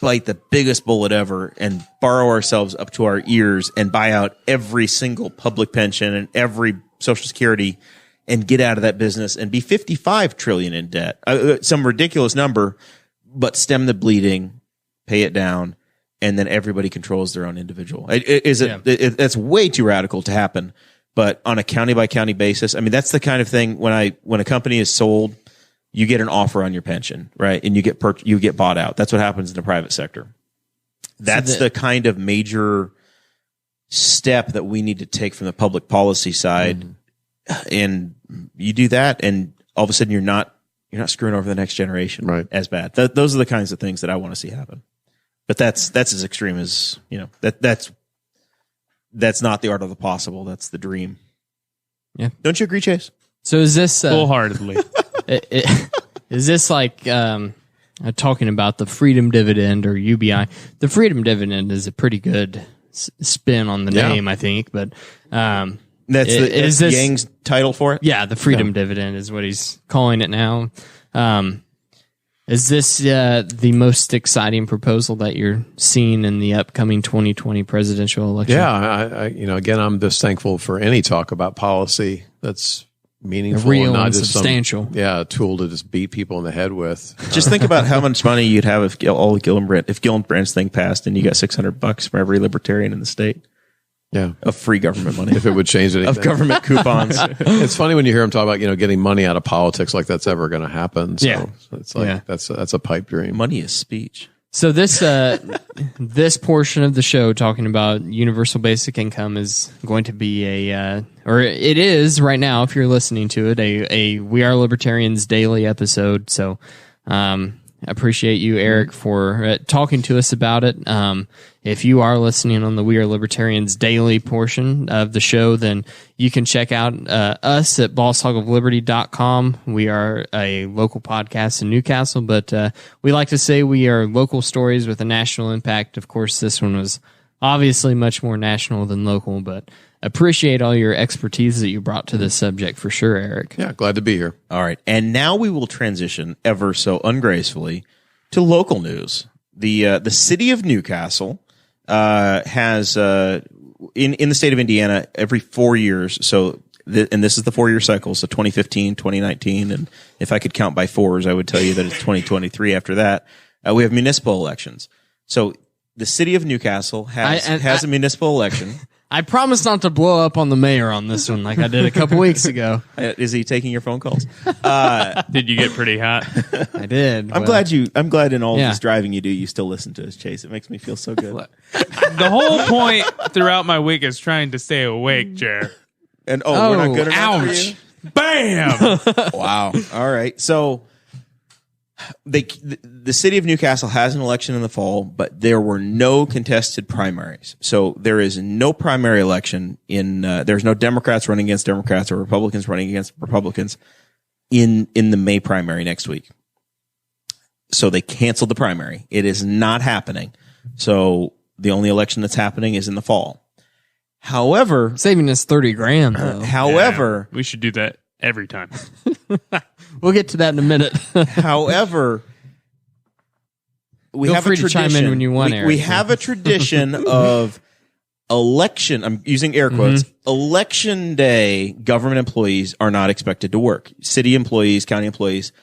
bite the biggest bullet ever and borrow ourselves up to our ears and buy out every single public pension and every Social Security and get out of that business and be 55 trillion in debt. Some ridiculous number, but stem the bleeding, pay it down, and then everybody controls their own individual. That's way too radical to happen, but on a county by county basis, that's the kind of thing when a company is sold, you get an offer on your pension, right? And you get bought out. That's what happens in the private sector. That's the kind of major step that we need to take from the public policy side. Mm-hmm. And you do that, and all of a sudden you're not screwing over the next generation as bad. Those are the kinds of things that I want to see happen. But that's as extreme as, that's not the art of the possible. That's the dream. Yeah. Don't you agree, Chase? So is this wholeheartedly? Is this like talking about the Freedom Dividend or UBI? The Freedom Dividend is a pretty good spin on the name, I think. But that's Yang's title for it. Yeah, the Freedom Dividend is what he's calling it now. Is this the most exciting proposal that you're seeing in the upcoming 2020 presidential election? Yeah, again, I'm just thankful for any talk about policy that's meaningful, real and not and just substantial. a tool to just beat people in the head with. Just think about how much money you'd have if Gillibrand's thing passed, and you got $600 for every libertarian in the state. Yeah, of free government money. If it would change anything. Of government coupons. It's funny when you hear him talk about, getting money out of politics like that's ever going to happen. So it's like, that's a pipe dream. Money is speech. So this this portion of the show talking about universal basic income is going to be or it is right now if you're listening to it, a We Are Libertarians daily episode. So appreciate you, Eric, for talking to us about it. If you are listening on the We Are Libertarians daily portion of the show, then you can check out us at bosshogofliberty.com. We are a local podcast in Newcastle, but we like to say we are local stories with a national impact. Of course, this one was obviously much more national than local, but appreciate all your expertise that you brought to this subject for sure, Eric. Yeah, glad to be here. All right. And now we will transition ever so ungracefully to local news. The city of Newcastle has in the state of Indiana every 4 years. So and this is the 4-year cycle. So 2015, 2019, and if I could count by fours, I would tell you that it's 2023 after that. We have municipal elections. So the city of Newcastle has a municipal election. I promise not to blow up on the mayor on this one like I did a couple weeks ago. Is he taking your phone calls? Did you get pretty hot? I did. I'm glad in all this driving you still listen to us, Chase. It makes me feel so good. The whole point throughout my week is trying to stay awake, Jer. And we're not good enough for you? Bam! Wow. All right. So the city of Newcastle has an election in the fall, but there were no contested primaries. So there is no primary election there's no Democrats running against Democrats or Republicans running against Republicans in the May primary next week. So they canceled the primary. It is not happening. So the only election that's happening is in the fall. However, saving us $30,000 though. However, we should do that every time. We'll get to that in a minute. However, we Feel have free a tradition. To chime in when you want, Eric. We have a tradition of election. I'm using air quotes. Election day, government employees are not expected to work. City employees, county employees,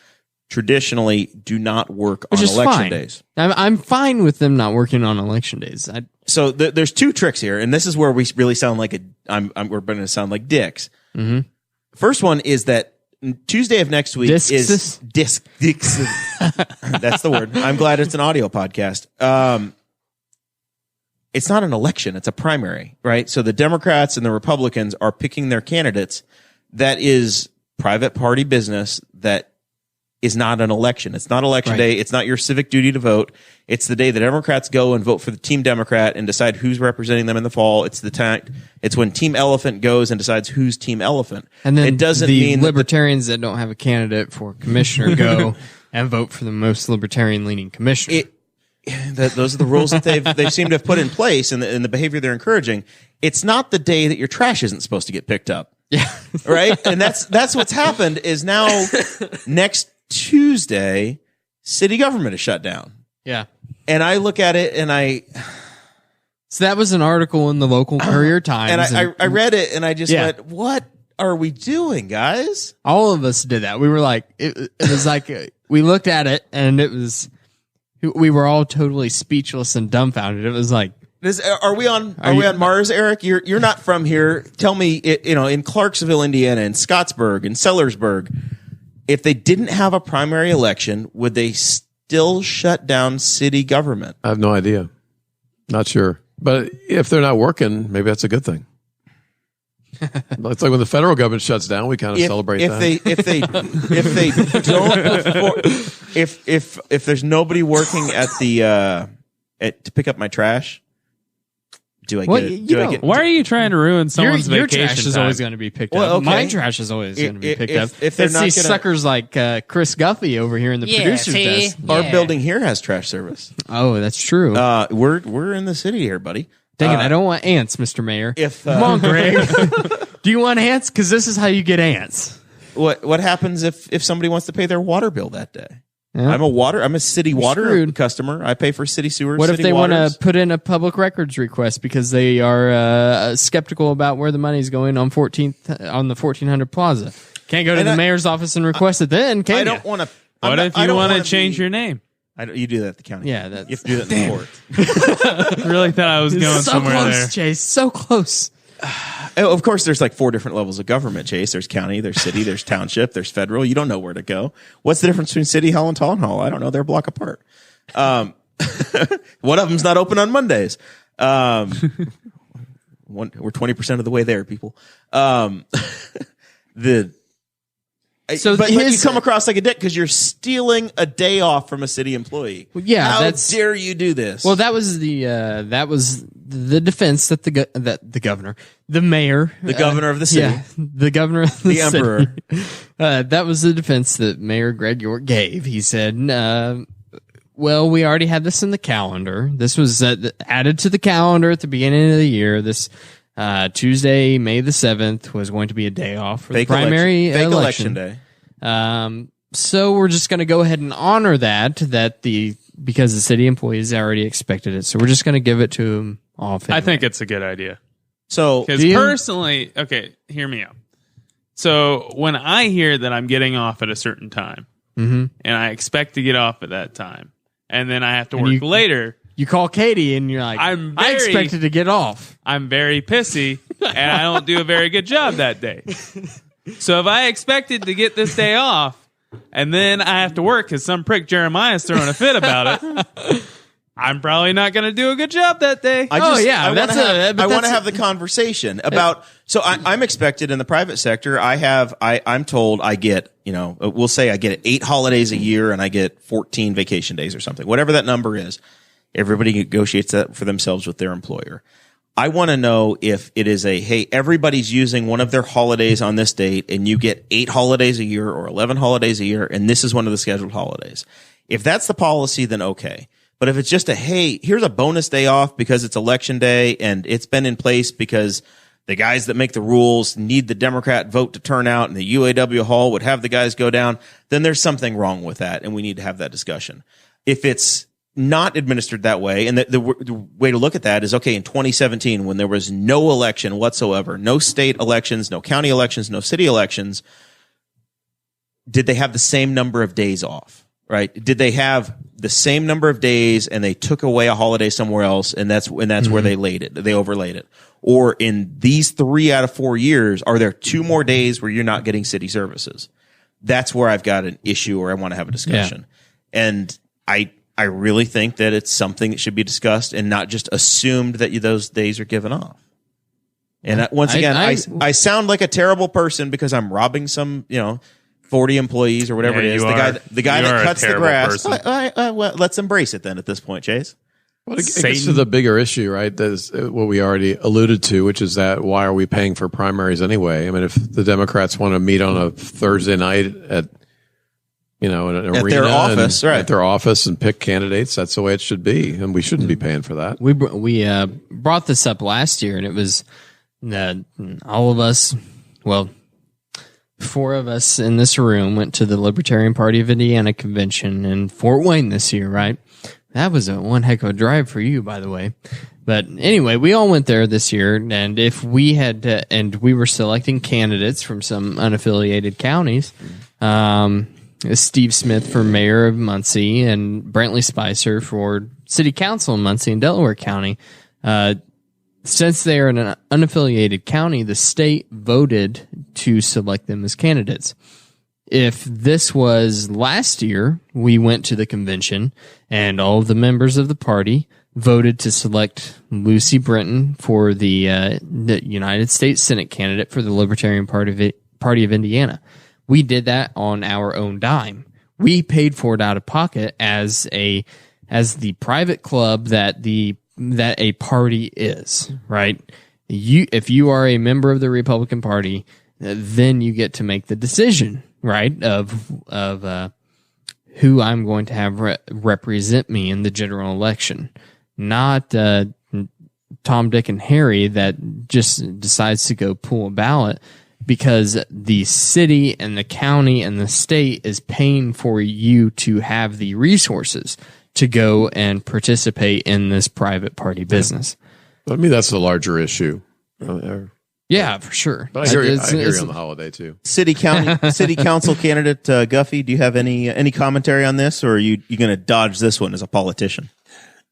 traditionally do not work on election days. I'm fine with them not working on election days. So there's two tricks here, and this is where we really sound like we're going to sound like dicks. Mm-hmm. First one is that Tuesday of next week is disc. That's the word. I'm glad it's an audio podcast. It's not an election. It's a primary, right? So the Democrats and the Republicans are picking their candidates. That is private party business. That is not an election. It's not election day. It's not your civic duty to vote. It's the day the Democrats go and vote for the Team Democrat and decide who's representing them in the fall. It's it's when Team Elephant goes and decides who's Team Elephant. And then it doesn't the mean libertarians that don't have a candidate for commissioner go and vote for the most libertarian leaning commissioner. Those are the rules that they seem to have put in place and the behavior they're encouraging. It's not the day that your trash isn't supposed to get picked up. Yeah. Right? And that's what's happened is now next Tuesday, city government is shut down. Yeah. And I look at it and so that was an article in the local Courier Times. And I read it and I just went, what are we doing, guys? All of us did that. We were like, it was like, we looked at it and we were all totally speechless and dumbfounded. It was like, are we on Mars, Eric? You're not from here. Tell me, in Clarksville, Indiana, in Scottsburg, in Sellersburg, if they didn't have a primary election, would they still shut down city government? I have no idea. Not sure. But if they're not working, maybe that's a good thing. It's like when the federal government shuts down, we kind of celebrate that. If there's nobody working at the to pick up my trash, why are you trying to ruin someone's your vacation trash is time? always going to be picked Well, up. okay. My trash is always going to be picked up. If they're it's not these gonna- suckers like Chris Guffey over here in the producer's desk. Our building here has trash service. Oh, that's true. We're in the city here, buddy. Dang it, I don't want ants, Mr. Mayor. Come on, Greg. Do you want ants? Because this is how you get ants. What happens if somebody wants to pay their water bill that day? Yeah. I'm a city water screwed. customer. I pay for city sewer. What if city they want waters. to put in a public records request because they are skeptical about where the money's going on 14th on the 1400 Plaza? Can't go to the mayor's office and request it then, can you? I don't want to. What if you want to change your name? You do that at the county. Yeah, you have to do that in the court. Really thought I was going so somewhere close, there. Chase. So close. Of course, there's like 4 different levels of government, Chase. There's county, there's city, there's township, there's federal. You don't know where to go. What's the difference between City Hall and Town Hall? I don't know. They're a block apart. One of them's not open on Mondays. We're 20% of the way there, people. But you come across like a dick because you're stealing a day off from a city employee. Well, yeah, how dare you do this? Well, that was the defense that the governor, the mayor, the governor of the city, the governor of the emperor. That was the defense that Mayor Greg York gave. He said, "Well, we already had this in the calendar. This was added to the calendar at the beginning of the year. This." Tuesday, May the 7th was going to be a day off for the primary election day. So we're just going to go ahead and honor because the city employees already expected it. So we're just going to give it to them off. Anyway. I think it's a good idea. So, because personally, okay, hear me out. So when I hear that I'm getting off at a certain time, and I expect to get off at that time, and then I have to work later. You call Katie and you're like, I expected to get off. I'm very pissy and I don't do a very good job that day. So if I expected to get this day off and then I have to work because some prick Jeremiah's throwing a fit about it, I'm probably not going to do a good job that day. I want to have the conversation about. So I'm expected in the private sector. I'm told I get, we'll say I get 8 holidays a year and I get 14 vacation days or something, whatever that number is. Everybody negotiates that for themselves with their employer. I want to know if it is hey, everybody's using one of their holidays on this date and you get 8 holidays a year or 11 holidays a year and this is one of the scheduled holidays. If that's the policy, then okay. But if it's just hey, here's a bonus day off because it's election day and it's been in place because the guys that make the rules need the Democrat vote to turn out and the UAW hall would have the guys go down, then there's something wrong with that and we need to have that discussion. If it's not administered that way. And the way to look at that is, okay, in 2017, when there was no election whatsoever, no state elections, no county elections, no city elections, did they have the same number of days off, right? Did they have the same number of days and they took away a holiday somewhere else and that's where they overlaid it? Or in these 3 out of 4 years, are there 2 more days where you're not getting city services? That's where I've got an issue or I want to have a discussion. Yeah. And I really think that it's something that should be discussed and not just assumed that those days are given off. And once again, I sound like a terrible person because I'm robbing some, 40 employees or whatever it is. The guy that cuts the grass. Well, let's embrace it then at this point, Chase. Well, it gets to the bigger issue, right? That's what we already alluded to, which is that why are we paying for primaries anyway? I mean, if the Democrats want to meet on a Thursday night at an arena at their office, right? At their office and pick candidates. That's the way it should be, and we shouldn't be paying for that. We brought this up last year, and it was all of us. Well, 4 of us in this room went to the Libertarian Party of Indiana convention in Fort Wayne this year, right? That was one heck of a drive for you, by the way. But anyway, we all went there this year, and if we had, and we were selecting candidates from some unaffiliated counties. Steve Smith for mayor of Muncie and Brantley Spicer for city council in Muncie and Delaware County. Since they are an unaffiliated county, the state voted to select them as candidates. If this was last year, we went to the convention and all of the members of the party voted to select Lucy Brenton for the United States Senate candidate for the Libertarian Party of Indiana. We did that on our own dime. We paid for it out of pocket as the private club that a party is, right? If you are a member of the Republican Party, then you get to make the decision, right, of who I'm going to have represent me in the general election, not Tom, Dick, and Harry that just decides to go pull a ballot because the city and the county and the state is paying for you to have the resources to go and participate in this private party business. I mean, that's the larger issue. Yeah, for sure. But I hear you on the holiday too. City council candidate Guffey, do you have any commentary on this, or are you going to dodge this one as a politician?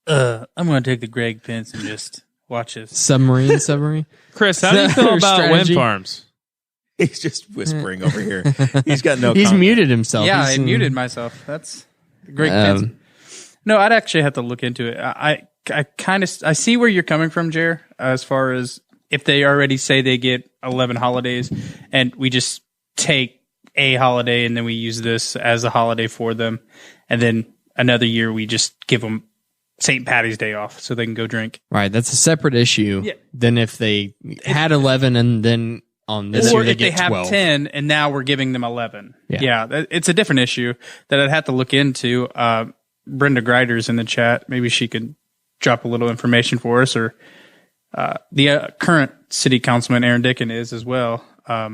I'm going to take the Greg Pence and just watch this. Submarine. Chris, how do you feel about wind farms? He's just whispering over here. He's got no. He's comment. muted himself. Yeah, I muted myself. That's Greg Pence. No, I'd actually have to look into it. I see where you're coming from, Jer, as far as if they already say they get 11 holidays and we just take a holiday and then we use this as a holiday for them. And then another year we just give them St. Patty's Day off so they can go drink. Right. That's a separate issue than if they had 11 and then on this year they get 12. Or if they have 10 and now we're giving them 11. Yeah, it's a different issue that I'd have to look into. Brenda Greider's in the chat. Maybe she could drop a little information for us, or the current city councilman Aaron Dickin is as well. At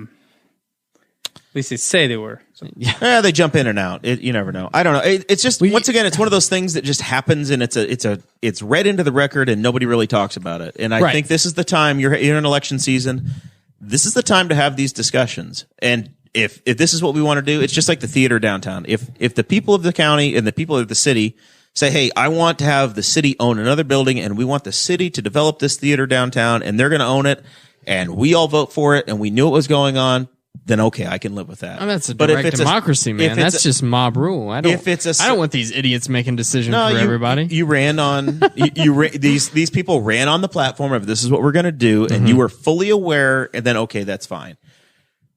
least they say they were. So. Yeah, they jump in and out. You never know. I don't know. It's just once again, it's one of those things that just happens, and it's read into the record, and nobody really talks about it. And I think this is the time you're in election season. This is the time to have these discussions. And if this is what we want to do, it's just like the theater downtown. If the people of the county and the people of the city say, hey, I want to have the city own another building and we want the city to develop this theater downtown and they're going to own it and we all vote for it and we knew what was going on, then okay, I can live with that. Oh, that's a direct democracy, man. That's just mob rule. I don't want these idiots making decisions for everybody. You ran on these people ran on the platform of this is what we're going to do, and you were fully aware, and then okay, that's fine.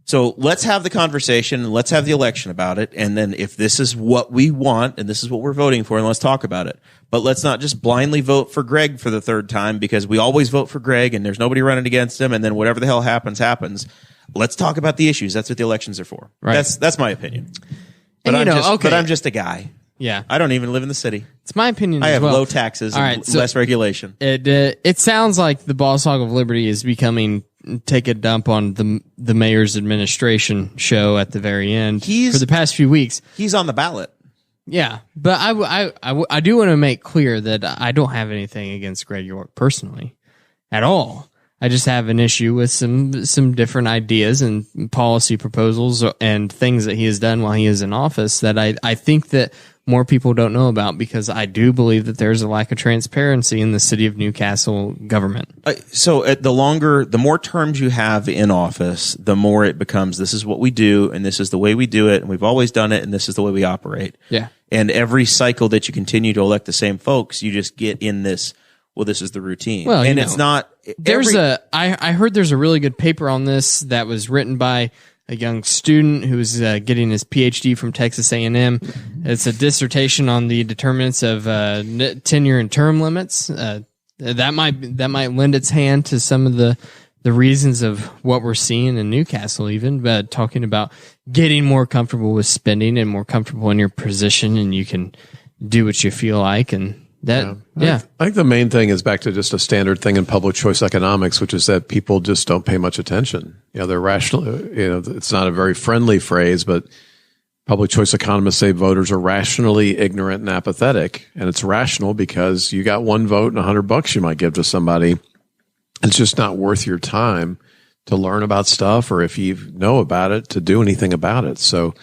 So let's have the conversation and let's have the election about it. And then if this is what we want and this is what we're voting for, and let's talk about it. But let's not just blindly vote for Greg for the third time because we always vote for Greg and there's nobody running against him. And then whatever the hell happens. Let's talk about the issues. That's what the elections are for. Right. That's my opinion. But I'm just a guy. Yeah. I don't even live in the city. It's my opinion. I have low taxes and less regulation. It sounds like the Boss Hog of Liberty is becoming take a dump on the mayor's administration show at the very end for the past few weeks. He's on the ballot. Yeah, but I do want to make clear that I don't have anything against Greg York personally at all. I just have an issue with some different ideas and policy proposals and things that he has done while he is in office that I think that more people don't know about, because I do believe that there's a lack of transparency in the city of Newcastle government. So the more terms you have in office, the more it becomes, this is what we do and this is the way we do it and we've always done it and this is the way we operate. Yeah. And every cycle that you continue to elect the same folks, you just get in this, well, this is the routine. Well, and it's not. I heard there's a really good paper on this that was written by a young student who's getting his PhD from Texas A&M. It's a dissertation on the determinants of tenure and term limits. That might lend its hand to some of the reasons of what we're seeing in Newcastle, even, but talking about getting more comfortable with spending and more comfortable in your position, and you can do what you feel like. And I think the main thing is back to just a standard thing in public choice economics, which is that people just don't pay much attention. They're rational. It's not a very friendly phrase, but public choice economists say voters are rationally ignorant and apathetic. And it's rational because you got one vote and $100 you might give to somebody. It's just not worth your time to learn about stuff, or if you know about it, to do anything about it. So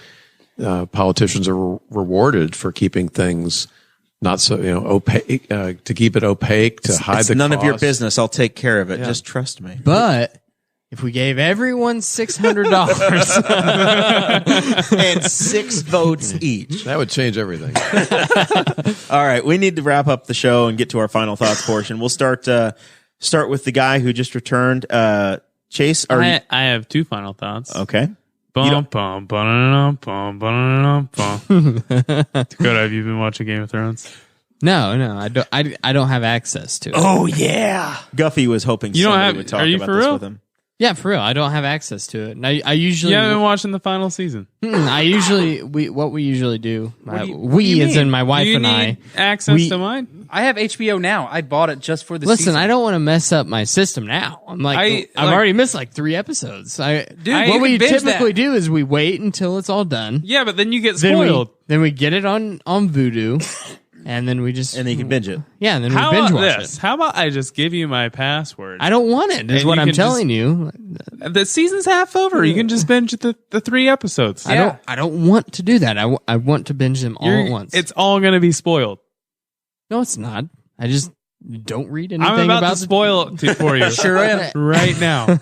politicians are rewarded for keeping things not so opaque, to keep it opaque, to hide the cost. It's none of your business. I'll take care of it. Yeah. Just trust me. But if we gave everyone $600 and 6 votes each, that would change everything. All right, we need to wrap up the show and get to our final thoughts portion. We'll start with the guy who just returned. Chase, I have 2 final thoughts. Okay. Dakota, have you been watching Game of Thrones? No, I don't have access to it. Oh yeah, Guffey was hoping somebody would talk about this with him. Yeah, for real. I don't have access to it. And I usually... You haven't been watching the final season? What we usually do... we, as in my wife and I... Do you need access to mine? I have HBO now. I bought it just for the season. season. I don't want to mess up my system now. I've already missed like 3 episodes. What we typically do is we wait until it's all done. Yeah, but then you get spoiled. Then we get it on Vudu. And then we just... And then you can binge it. Yeah, and then we binge watch it. How about I just give you my password? I don't want it, is what I'm telling you. The season's half over. You can just binge the 3 episodes. Yeah. I don't want to do that. I want to binge them all at once. It's all going to be spoiled. No, it's not. I just don't read anything I'm about to spoil it for you. Sure I am. Right now.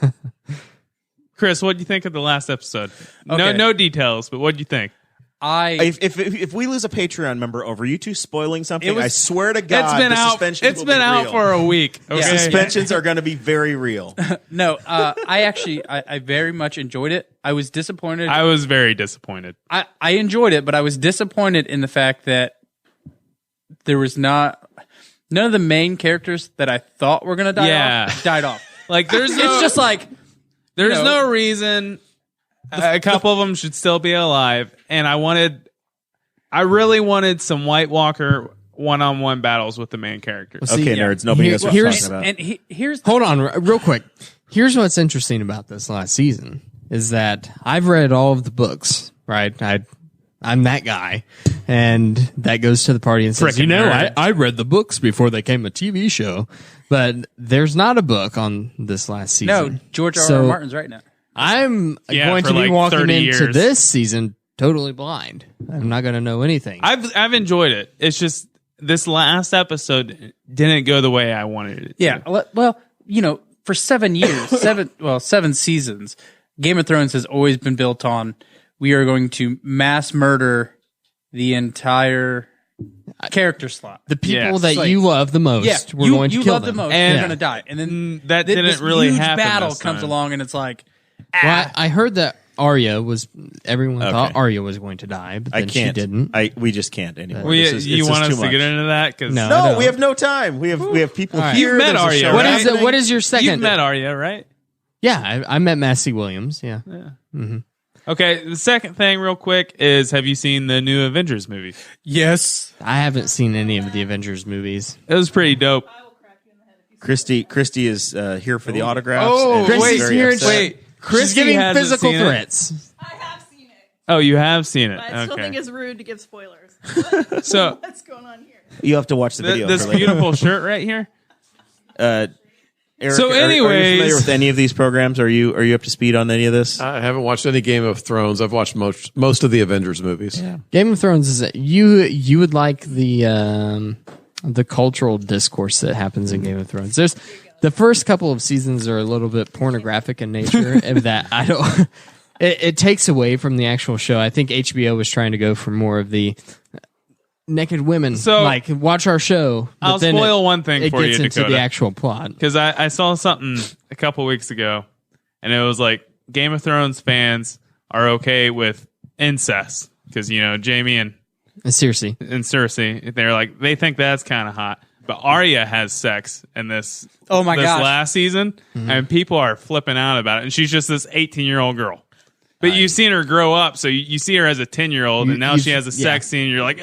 Chris, what do you think of the last episode? Okay. No details, but what do you think? If we lose a Patreon member over you two spoiling something, I swear to God, it's been the out. suspensions It's will been be out real. for a week. Okay? The suspensions are going to be very real. No, I very much enjoyed it. I was disappointed. I was very disappointed. I enjoyed it, but I was disappointed in the fact that there was none of the main characters that I thought were going to die off died off. Like there's no, It's just like there's no reason a couple of them should still be alive, and I really wanted some White Walker one-on-one battles with the main characters. See, Okay, nerds, nobody knows what we're talking about. and here's Hold on, real quick. Here's what's interesting about this last season is that I've read all of the books, right? I'm that guy, and that goes to the party and says, Frickin' nerd. I read the books before they came a TV show, but there's not a book on this last season. no George R. So- R. Martin's right now. I'm Yeah, going for to be like walking 30 into years. this season totally blind. I'm not going to know anything. I've enjoyed it. It's just this last episode didn't go the way I wanted it. Yeah, well, for 7 years, 7 seasons, Game of Thrones has always been built on we are going to mass murder the entire character slot. the people Yes. that Like- you love the most, Yeah, we're going to you kill love them. the most, And- and they're going to die. And then That this didn't really huge happen battle this comes time. along, and it's like, Well, I heard that everyone thought Okay. Arya was going to die, but I then can't. she didn't. We just can't anymore. Well, This is- you it's want just us too to get much. into that? Cause No. No, we have no time. We have people All right. here. You've met There's a Arya, show right? What is it? happening. What is your second? You've met Arya, right? Yeah, I met Massey Williams. Yeah. Okay, the second thing, real quick, is have you seen the new Avengers movie? yes. I haven't seen any of the Avengers movies. It was pretty dope. Christy is here for the autographs. Oh, and Christy's she's very here. upset. Wait, She's Christy giving hasn't physical seen it? threats. I have seen it, Oh, you have seen it. but I still Okay. think it's rude to give spoilers. So What's going on here? You have to watch the video. this for later. beautiful shirt right here. Eric, So are you anyways- familiar with any of these programs? Are you up to speed on any of this? I haven't watched any Game of Thrones. I've watched most of the Avengers movies. Game of Thrones is you would like the cultural discourse that happens in Game of Thrones. There's the first couple of seasons are a little bit pornographic in nature, and that I don't. It takes away from the actual show. I think HBO was trying to go for more of the naked women. So- like watch our show. but I'll then spoil one thing It for gets you, into Dakota. the actual plot. Because I saw something a couple weeks ago, and it was like Game of Thrones fans are okay with incest because Jaime and Seriously, Cersei, they think that's kind of hot. But Arya has sex in this. Oh my this gosh. last season, and people are flipping out about it. And she's just this 18-year-old girl. But you've seen her grow up, so you see her as a 10-year-old, and now she has a sex scene. You're like,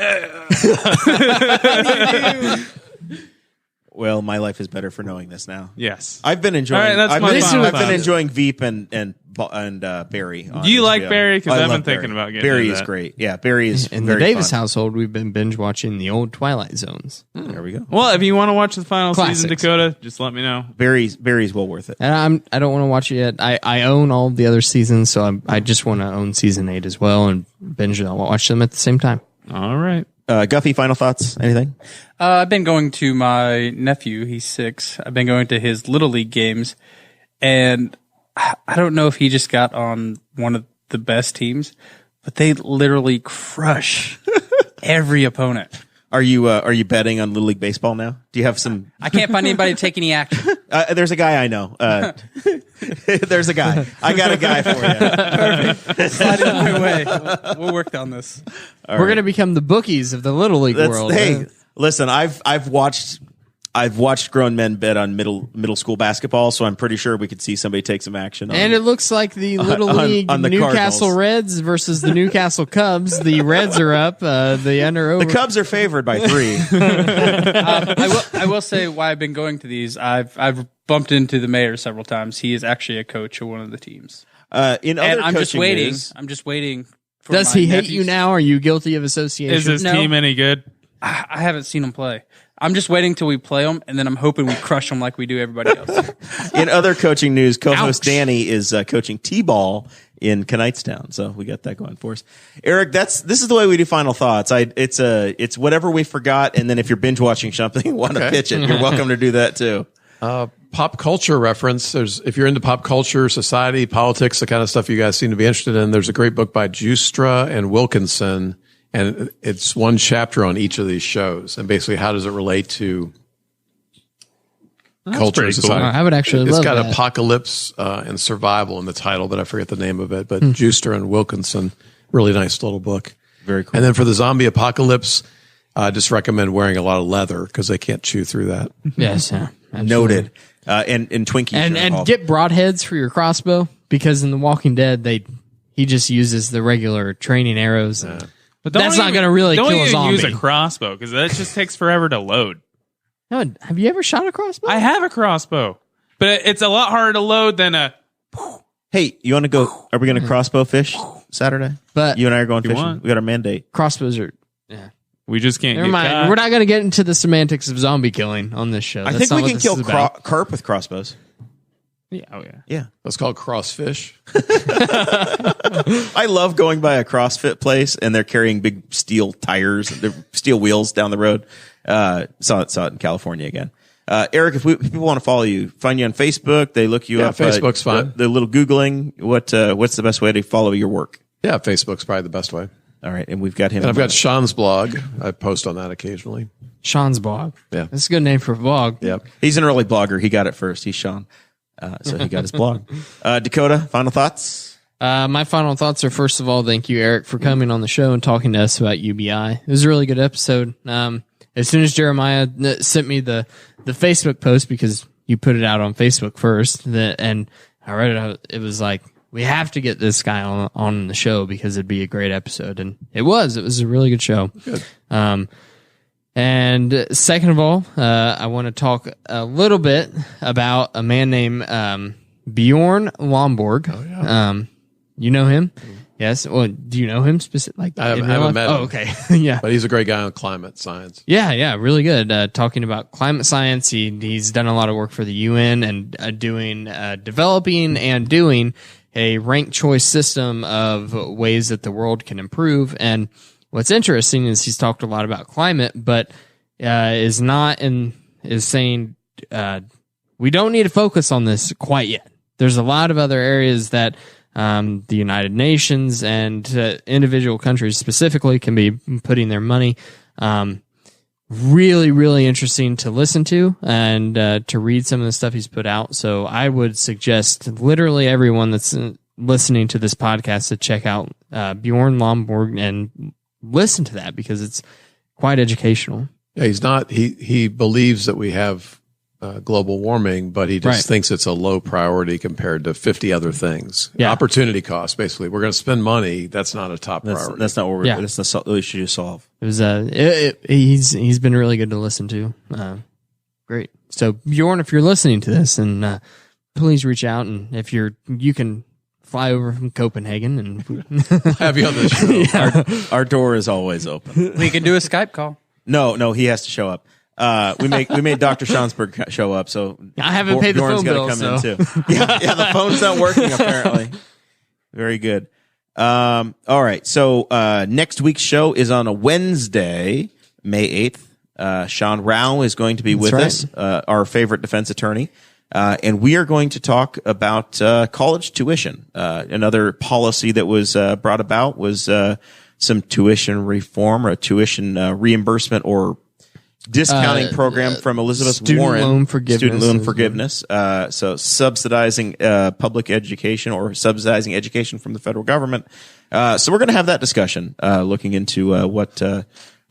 Well, my life is better for knowing this now. yes. I've been enjoying. All right, that's I've my been, final I've been thought. enjoying Veep and Barry. on Do you like HBO. Barry? 'Cause I I've been love thinking Barry. about getting Barry into is that. great. Yeah, Barry is in the very Davis fun. household, we've been binge watching the old Twilight Zones. There we go. Well, if you want to watch the final season, Classics. Dakota, just let me know. Barry's well worth it. And I don't want to watch it yet. I own all of the other seasons, so I just want to own season 8 as well and binge them. I'll watch them at the same time. All right. Guffey, final thoughts? Anything? I've been going to my nephew. He's 6. I've been going to his Little League games, and I don't know if he just got on one of the best teams, but they literally crush every opponent. Are you betting on Little League baseball now? Do you have some? I can't find anybody to take any action. There's a guy I know. There's a guy. I got a guy for you. Slide it my way. We'll work on this. We're going to become the bookies of the Little League world. Hey, listen, I've watched grown men bet on middle school basketball, so I'm pretty sure we could see somebody take some action. And it looks like the Little League on the Newcastle Cardinals. Reds versus the Newcastle Cubs. The Reds are up. The under over. The Cubs are favored by 3. I will say why I've been going to these. I've bumped into the mayor several times. He is actually a coach of one of the teams, In other and I'm just coaching waiting. news- I'm just waiting. For Does my he hate nephews. you now? Are you guilty of association? Is this No. team any good? I haven't seen him play. I'm just waiting till we play them, and then I'm hoping we crush them like we do everybody else. In other coaching news, co-host Ouch. Danny is coaching T-ball in Knightstown, so we got that going for us. Eric, this is the way we do final thoughts. It's whatever we forgot, and then if you're binge watching something, want to pitch it, you're welcome to do that too. pop culture reference, if you're into pop culture, society, politics, the kind of stuff you guys seem to be interested in, there's a great book by Justra and Wilkinson, and it's one chapter on each of these shows, and basically how does it relate to culture and society. I would actually It's love got that. Apocalypse and Survival in the title, but I forget the name of it. But Justra and Wilkinson, really nice little book. Very cool. And then for the zombie apocalypse, I just recommend wearing a lot of leather because they can't chew through that. Yes, yeah. Absolutely. Noted. And Twinkies. And are and involved. get broadheads for your crossbow, because in The Walking Dead he just uses the regular training arrows. And But that's not going to really don't kill a even zombie. use a crossbow because that just takes forever to load. No, have you ever shot a crossbow? I have a crossbow, but it's a lot harder to load than a. Hey, you want to go? Are we going to crossbow fish Saturday? But You and I are going You fishing. want? We got our mandate. crossbows are. We just can't. Never get mind. caught. We're not going to get into the semantics of zombie killing on this show. I That's think not we what can this kill is about. carp with crossbows. Yeah, oh yeah. Yeah. That's called crossfish. I love going by a CrossFit place and they're carrying big steel tires, steel wheels down the road. Saw it in California again. Eric, if people want to follow you, find you on Facebook, they look you up. Facebook's fine. The little Googling, what's the best way to follow your work? Yeah, Facebook's probably the best way. All right. And we've got him. And I've got Sean's blog. I post on that occasionally. Sean's blog. Yeah. That's a good name for a blog. Yep. He's an early blogger. He got it first. He's Sean. So he got his blog. Dakota, final thoughts? My final thoughts are, first of all, thank you, Eric, for coming on the show and talking to us about UBI. It was a really good episode. As soon as Jeremiah sent me the Facebook post, because you put it out on Facebook first, and I read it, it was like, we have to get this guy on the show because it'd be a great episode. And it was a really good show. Good. And second of all, I want to talk a little bit about a man named Bjorn Lomborg. Oh, yeah. You know him? Yes. Well, do you know him specifically? I haven't met him. Oh, okay. Yeah. But he's a great guy on climate science. Yeah, really good. Talking about climate science, he's done a lot of work for the UN and developing and doing a ranked choice system of ways that the world can improve. And what's interesting is he's talked a lot about climate, but is saying we don't need to focus on this quite yet. There's a lot of other areas that the United Nations and individual countries specifically can be putting their money. Really, really interesting to listen to and to read some of the stuff he's put out. So I would suggest literally everyone that's listening to this podcast to check out Bjorn Lomborg and listen to that, because it's quite educational. Yeah, he believes that we have global warming, but he just Right. thinks it's a low priority compared to 50 other things. Yeah. Opportunity cost, basically. We're going to spend money. That's not a top priority. That's not what Yeah. that's the issue to solve. It was he's been really good to listen to. Great. So Bjorn, if you're listening to this, and please reach out, and if you can fly over from Copenhagen and have you on this show. Our door is always open. We can do a Skype call. No, he has to show up. We made Dr. Schansberg show up, so I haven't paid the Bjorn's phone gotta bill, come in too. Yeah, the phone's not working apparently. Very good. All right, so next week's show is on a Wednesday, May 8th. Sean Rao is going to be with right. us, our favorite defense attorney. And we are going to talk about college tuition. Another policy that was brought about was some tuition reform or a tuition reimbursement or discounting program from Elizabeth student Warren. loan forgiveness Student loan is forgiveness. So subsidizing public education or subsidizing education from the federal government. So we're going to have that discussion, looking into what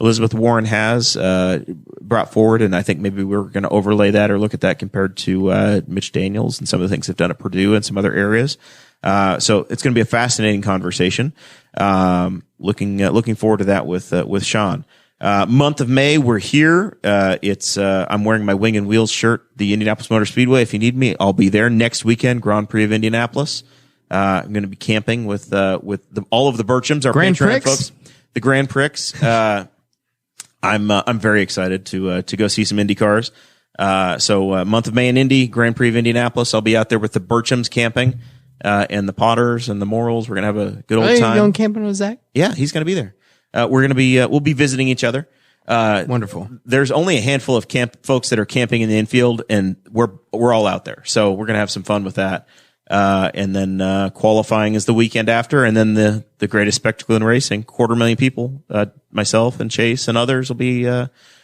Elizabeth Warren has brought forward, and I think maybe we're going to overlay that or look at that compared to Mitch Daniels and some of the things they've done at Purdue and some other areas. So it's going to be a fascinating conversation. Looking forward to that with Sean. Month of May, we're here. I'm wearing my Wing and Wheels shirt, the Indianapolis Motor Speedway. If you need me, I'll be there next weekend, Grand Prix of Indianapolis. I'm going to be camping with all of the Birchams, our Grand Patreon Prix? folks, the Grand Prix. I'm very excited to go see some Indy cars. So month of May in Indy, Grand Prix of Indianapolis. I'll be out there with the Birchams camping, and the Potters and the Morrells. We're going to have a good old Are you time. going camping with Zach? Yeah, he's going to be there. We'll be visiting each other. Wonderful. There's only a handful of folks that are camping in the infield, and we're all out there. So we're going to have some fun with that. And then qualifying is the weekend after, and then the greatest spectacle in racing. 250,000 people, myself and Chase and others will be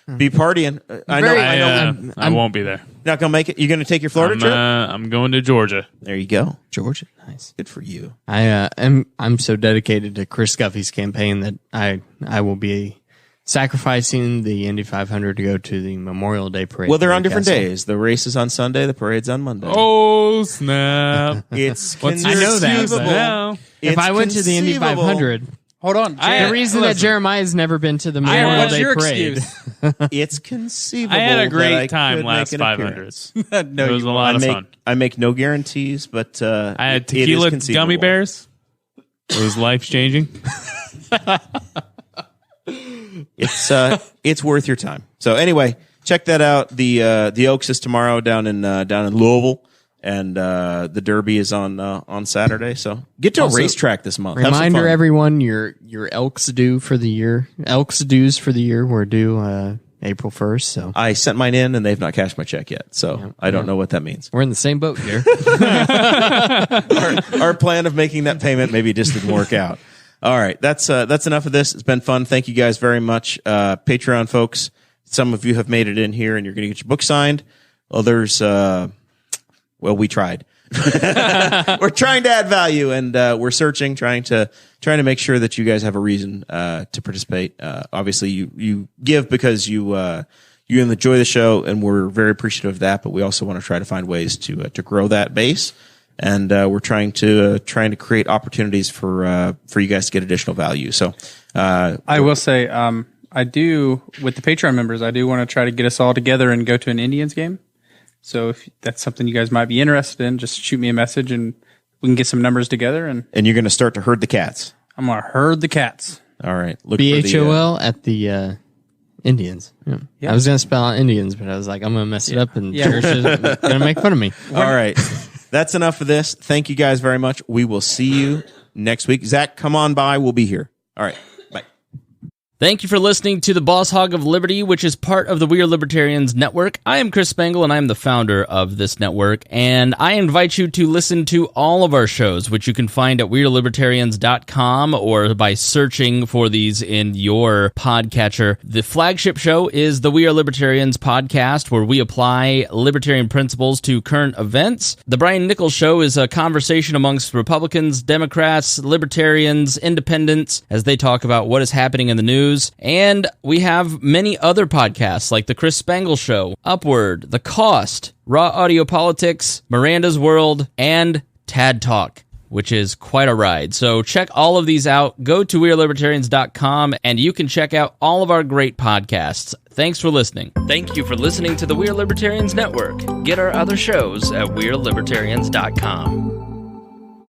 partying. I won't be there. Not going to make it. You're going to take your Florida trip? I'm going to Georgia. There you go. Georgia, nice. Good for you. I'm so dedicated to Chris Guffey's campaign that I will be sacrificing the Indy 500 to go to the Memorial Day parade. Well, they're on different days. The race is on Sunday. The parade's on Monday. Oh, snap. It's I know that. Now. If I went to the Indy 500, Hold on. the reason that Jeremiah's never been to the Memorial what's Day your parade. excuse? It's conceivable. I had a that I great time could last make an 500s. appearance. No, It was a lot of fun. I make no guarantees, but I had it is tequila conceivable. gummy bears. It was life changing. It's worth your time. So anyway, check that out. The Oaks is tomorrow down in Louisville, and the Derby is on Saturday. So get to a racetrack this month. Have some Reminder, fun. everyone, your Elks dues for the year were due April 1st. So I sent mine in, and they've not cashed my check yet. So I don't know what that means. we're in the same boat here. Our plan of making that payment maybe just didn't work out. All right, that's enough of this. It's been fun. Thank you guys very much, Patreon folks. Some of you have made it in here, and you're going to get your book signed. Others, we tried. We're trying to add value, and we're searching, trying to make sure that you guys have a reason to participate. Obviously, you give because you enjoy the show, and we're very appreciative of that. But we also want to try to find ways to grow that base. And we're trying to create opportunities for you guys to get additional value. So I will say, I do with the Patreon members. I do want to try to get us all together and go to an Indians game. So if that's something you guys might be interested in, just shoot me a message and we can get some numbers together. And you're going to start to herd the cats. I'm going to herd the cats. All right, look BHOL at the Indians. Yeah. Yep. I was going to spell out Indians, but I was like, I'm going to mess it up, and Cherish is going to make fun of me. All right, that's enough for this. Thank you guys very much. We will see you next week. Zach, come on by. We'll be here. All right, bye. Thank you for listening to the Boss Hog of Liberty, which is part of the We Are Libertarians Network. I am Chris Spangle, and I am the founder of this network, and I invite you to listen to all of our shows, which you can find at WeAreLibertarians.com or by searching for these in your podcatcher. The flagship show is the We Are Libertarians podcast, where we apply libertarian principles to current events. The Brian Nichols Show is a conversation amongst Republicans, Democrats, Libertarians, Independents, as they talk about what is happening in the news. And we have many other podcasts like The Chris Spangle Show, Upward, The Cost, Raw Audio Politics, Miranda's World, and Tad Talk, which is quite a ride. So check all of these out. Go to WeAreLibertarians.com and you can check out all of our great podcasts. Thanks for listening. Thank you for listening to the We Are Libertarians Network. Get our other shows at WeAreLibertarians.com.